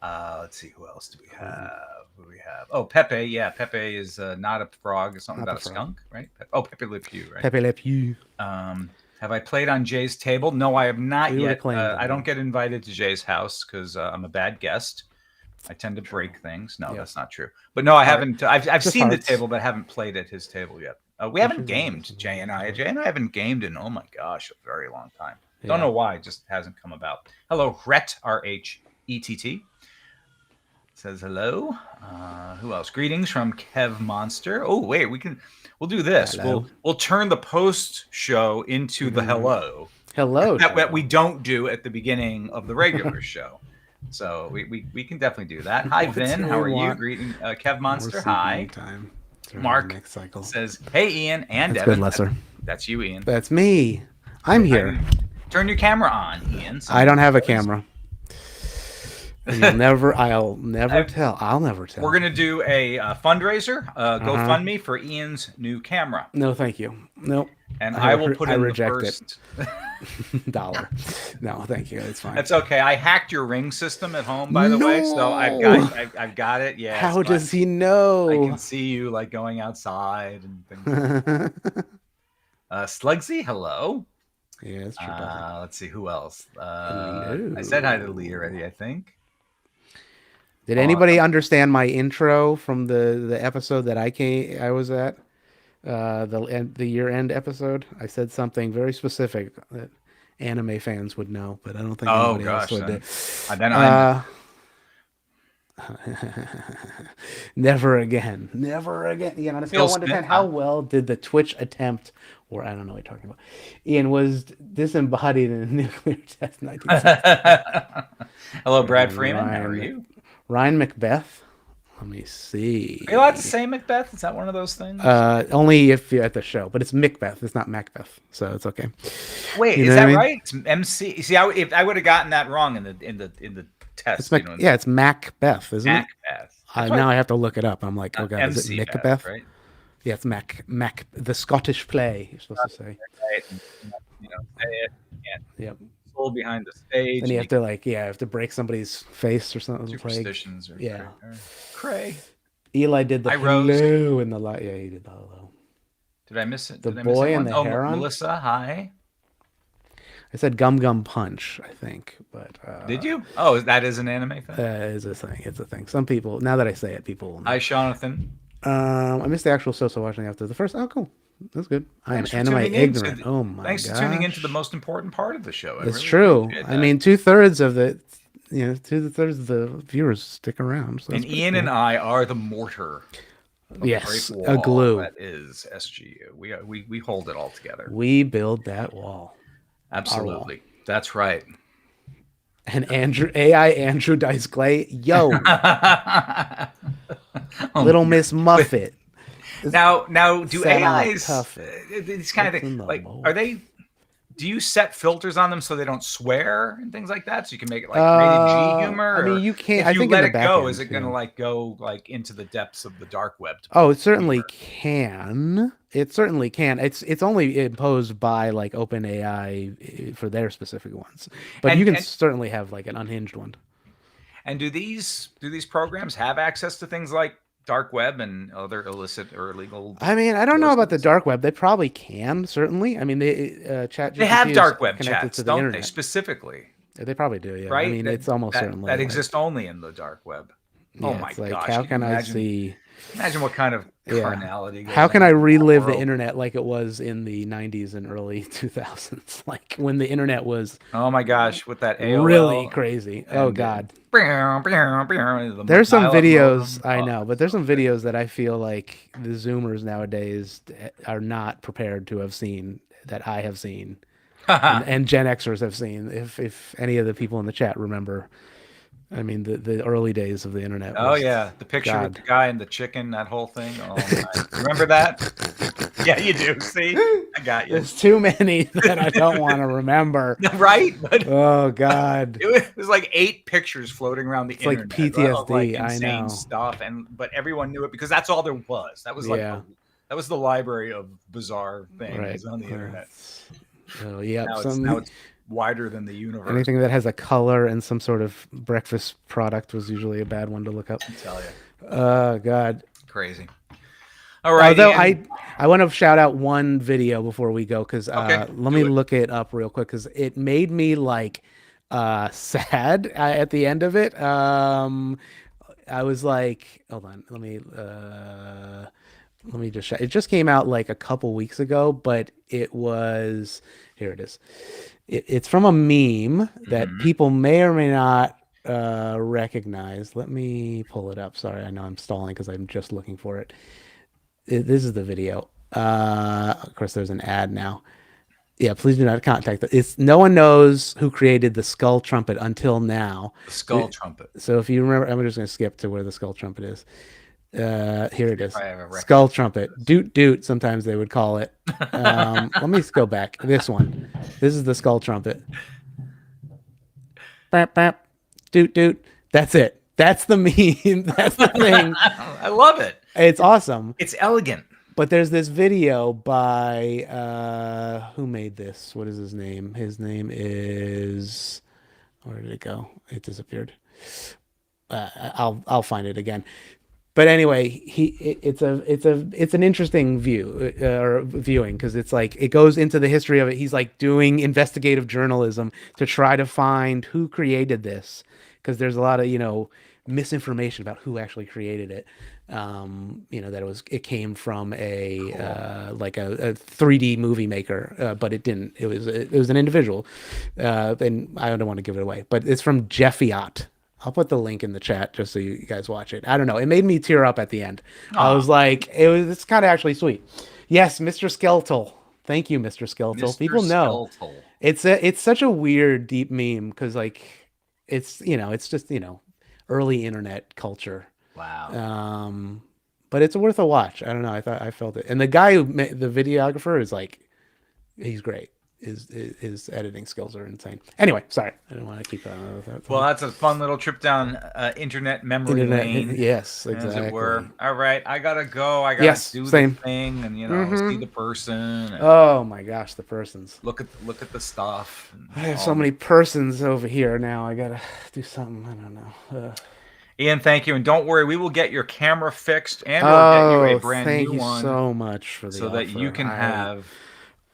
Let's see, who else do we have? Oh, Pepe. Yeah, Pepe is not a frog. It's something Not about a the frog. skunk, right? Oh, Pepe Le Pew, right? Pepe Le Pew. Have I played on Jay's table? No, I have not We yet. reclaimed them. I don't get invited to Jay's house because I'm a bad guest. I tend to break things. No, that's not true. But no, I haven't. I've seen the table, but haven't played at his table yet. We haven't gamed, Jay and I. Jay and I haven't gamed in, oh my gosh, a very long time. Don't know why. It just hasn't come about. Hello, Rhett, R-H-E-T-T. Says hello. Who else? Greetings from Kev Monster. Oh, wait, we'll do this. Hello. We'll turn the post show into the hello. Hello. That we don't do at the beginning of the regular show. So we can definitely do that. Hi, Vin. How are you? Greeting, Kev Monster. Hi. Mark says, hey, Ian and That's Devin. good, Lesser. That's you, Ian. That's me. I'm here. Turn your camera on, Ian. I don't have a camera. And I'll never tell. I'll never tell. We're going to do a fundraiser, GoFundMe for Ian's new camera. No, thank you. Nope. And I will put in the first dollar. No, thank you. It's fine. That's okay. I hacked your ring system at home, by the way, so I've got it. Yeah. How does he know? I can see you like going outside and things. Slugsy, hello. Yeah, that's true. Let's see who else. I said hi to Lee already, I think. Did anybody understand my intro from the episode that I was at? The year-end episode? I said something very specific that anime fans would know, but I don't think anybody else would. Never again. Never again. Ian, on a scale of 1 to 10, how well did the Twitch attempt, or I don't know what you're talking about, Ian, was disembodied in a nuclear test in 1960? Hello, Brad Freeman. How are you? Ryan Macbeth. Let me see. Are you allowed to say Macbeth? Is that one of those things? Only if you're at the show, but it's Macbeth. It's not Macbeth, so it's okay. Wait, is that right? It's MC. See, if I would have gotten that wrong in the test. It's Macbeth, isn't it? Macbeth. Now I have to look it up. I'm like, oh god, is it Macbeth? Right? Yeah, it's Mac, the Scottish play. You're supposed to say. Right. Say it. Yep. Soul behind the stage. And you have to have to break somebody's face or something. Superstitions. Yeah. Cray. Eli did the hello in the light. Yeah, he did the hello. Did I miss it? The boy and the heron. Melissa, hi. I said Gum Gum Punch, I think, but did you? Oh, that is an anime thing. It's a thing. It's a thing. Some people, now that I say it, people will know. Hi, Jonathan. I missed the actual Sosa watching after the first. Oh, cool. That's good. I am anime ignorant. Oh my god! Thanks for tuning into the most important part of the show. It's true. I mean, 2/3 of the, 2/3 of the viewers stick around. So and Ian and I are the mortar. Yes, a glue. That is SGU. We hold it all together. We build that wall. Absolutely. That's right. And Andrew Dice Clay, yo, Little Miss Muffet. Now, do AIs? These kind of things, like, are they? Do you set filters on them so they don't swear and things like that, so you can make it like rated G humor? I mean, you can't. If you let it go, is it going to go into the depths of the dark web? Oh, it certainly can. It certainly can. It's only imposed by like OpenAI for their specific ones, but you can certainly have like an unhinged one. And do these programs have access to things like dark web and other illicit or illegal. I mean, I don't know about the sources? dark web. They probably can, certainly. I mean, ChatGPT They have is dark web connected chats, to the don't they? internet. Specifically, They probably do, yeah. right? I mean, it's almost certainly that like, exist only in the dark web. yeah, Oh my it's like, gosh! how you can I imagine, see? Imagine what kind of Yeah. carnality. goes How can on I in that relive the world. internet like it was in the 90s and early 2000s? Like when the internet was Oh my gosh, with that AOL really crazy. Oh and God. the There's some dial-up videos, modem. I Oh, know, but there's some videos that I feel like the Zoomers nowadays are not prepared to have seen that I have seen, and Gen Xers have seen. If any of the people in the chat remember, I mean, the early days of the internet. Oh was, yeah, the picture with God. the guy and the chicken, that whole thing. Oh my. Remember that? Yeah, you do. See, I got you. There's too many that I don't want to remember. Right? But Oh God. it was like 8 pictures floating around the It's like internet of like PTSD, I insane know. stuff, but everyone knew it because that's all there was. That was like Yeah. that was the library of bizarre things Right. on the internet. Oh yeah. Now it's wider than the universe. Anything that has a color and some sort of breakfast product was usually a bad one to look up. I tell you, Oh God. crazy. All right. Although I want to shout out one video before we go because Okay, let me look it up real quick because it made me like sad at the end of it. I was like, hold on, let me just it just came out like a couple weeks ago, but it was here it is. It's from a meme that people may or may not recognize. Let me pull it up. Sorry, I know I'm stalling because I'm just looking for it. This is the video. Of course, there's an ad now. Yeah, please do not contact them. It's no one knows who created the skull trumpet until now. The skull trumpet. So if you remember, I'm just going to skip to where the skull trumpet is. Here it is. I have a record. Skull trumpet. Doot doot. Sometimes they would call it. Let me go back. This one. This is the skull trumpet. Bap bap. Doot doot. That's it. That's the meme. That's the thing. I love it. It's awesome. It's elegant. But there's this video by who made this? What is his name? His name is where did it go? It disappeared. I'll find it again. But anyway, it's an interesting view or viewing because it's like it goes into the history of it. He's like doing investigative journalism to try to find who created this because there's a lot of misinformation about who actually created it. That it came from a 3D movie maker, but it didn't. It was an individual, and I don't want to give it away. But it's from Jeffiot. I'll put the link in the chat just so you guys watch it. I don't know. It made me tear up at the end. I was like, it's kind of actually sweet. Yes, Mr. Skeletal. Thank you, Mr. Skeletal. Mr. People know. Skeletal. It's such a weird, deep meme because like it's just early internet culture. Wow. But it's worth a watch. I don't know. I felt it. And the guy who made the videographer is like, he's great. His editing skills are insane. Anyway, sorry. I don't want to keep that. Well, that's a fun little trip down internet memory lane. Yes, exactly. As it were. All right. I got to go. I got to do same. the thing and, see the person. And Oh my gosh, the persons. look at the stuff. I have so many persons over here now. I got to do something. I don't know. Ian, thank you. And don't worry, we will get your camera fixed and we'll get you a brand thank new you one so much for the so that you offer. can have.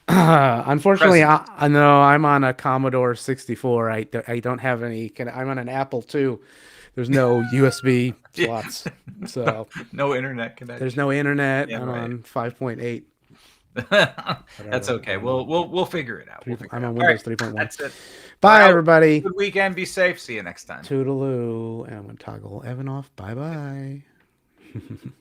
Unfortunately, I know I'm on a Commodore 64. I don't have any. I'm on an Apple II. There's no USB slots, so no internet connection. There's no internet. Yeah, I'm right. on 5.8. That's okay. We'll figure it out. I'm on Windows 3.1. That's it. Bye, everybody. Good weekend. Be safe. See you next time. Toodaloo. And I'm gonna toggle Evan off. Bye bye.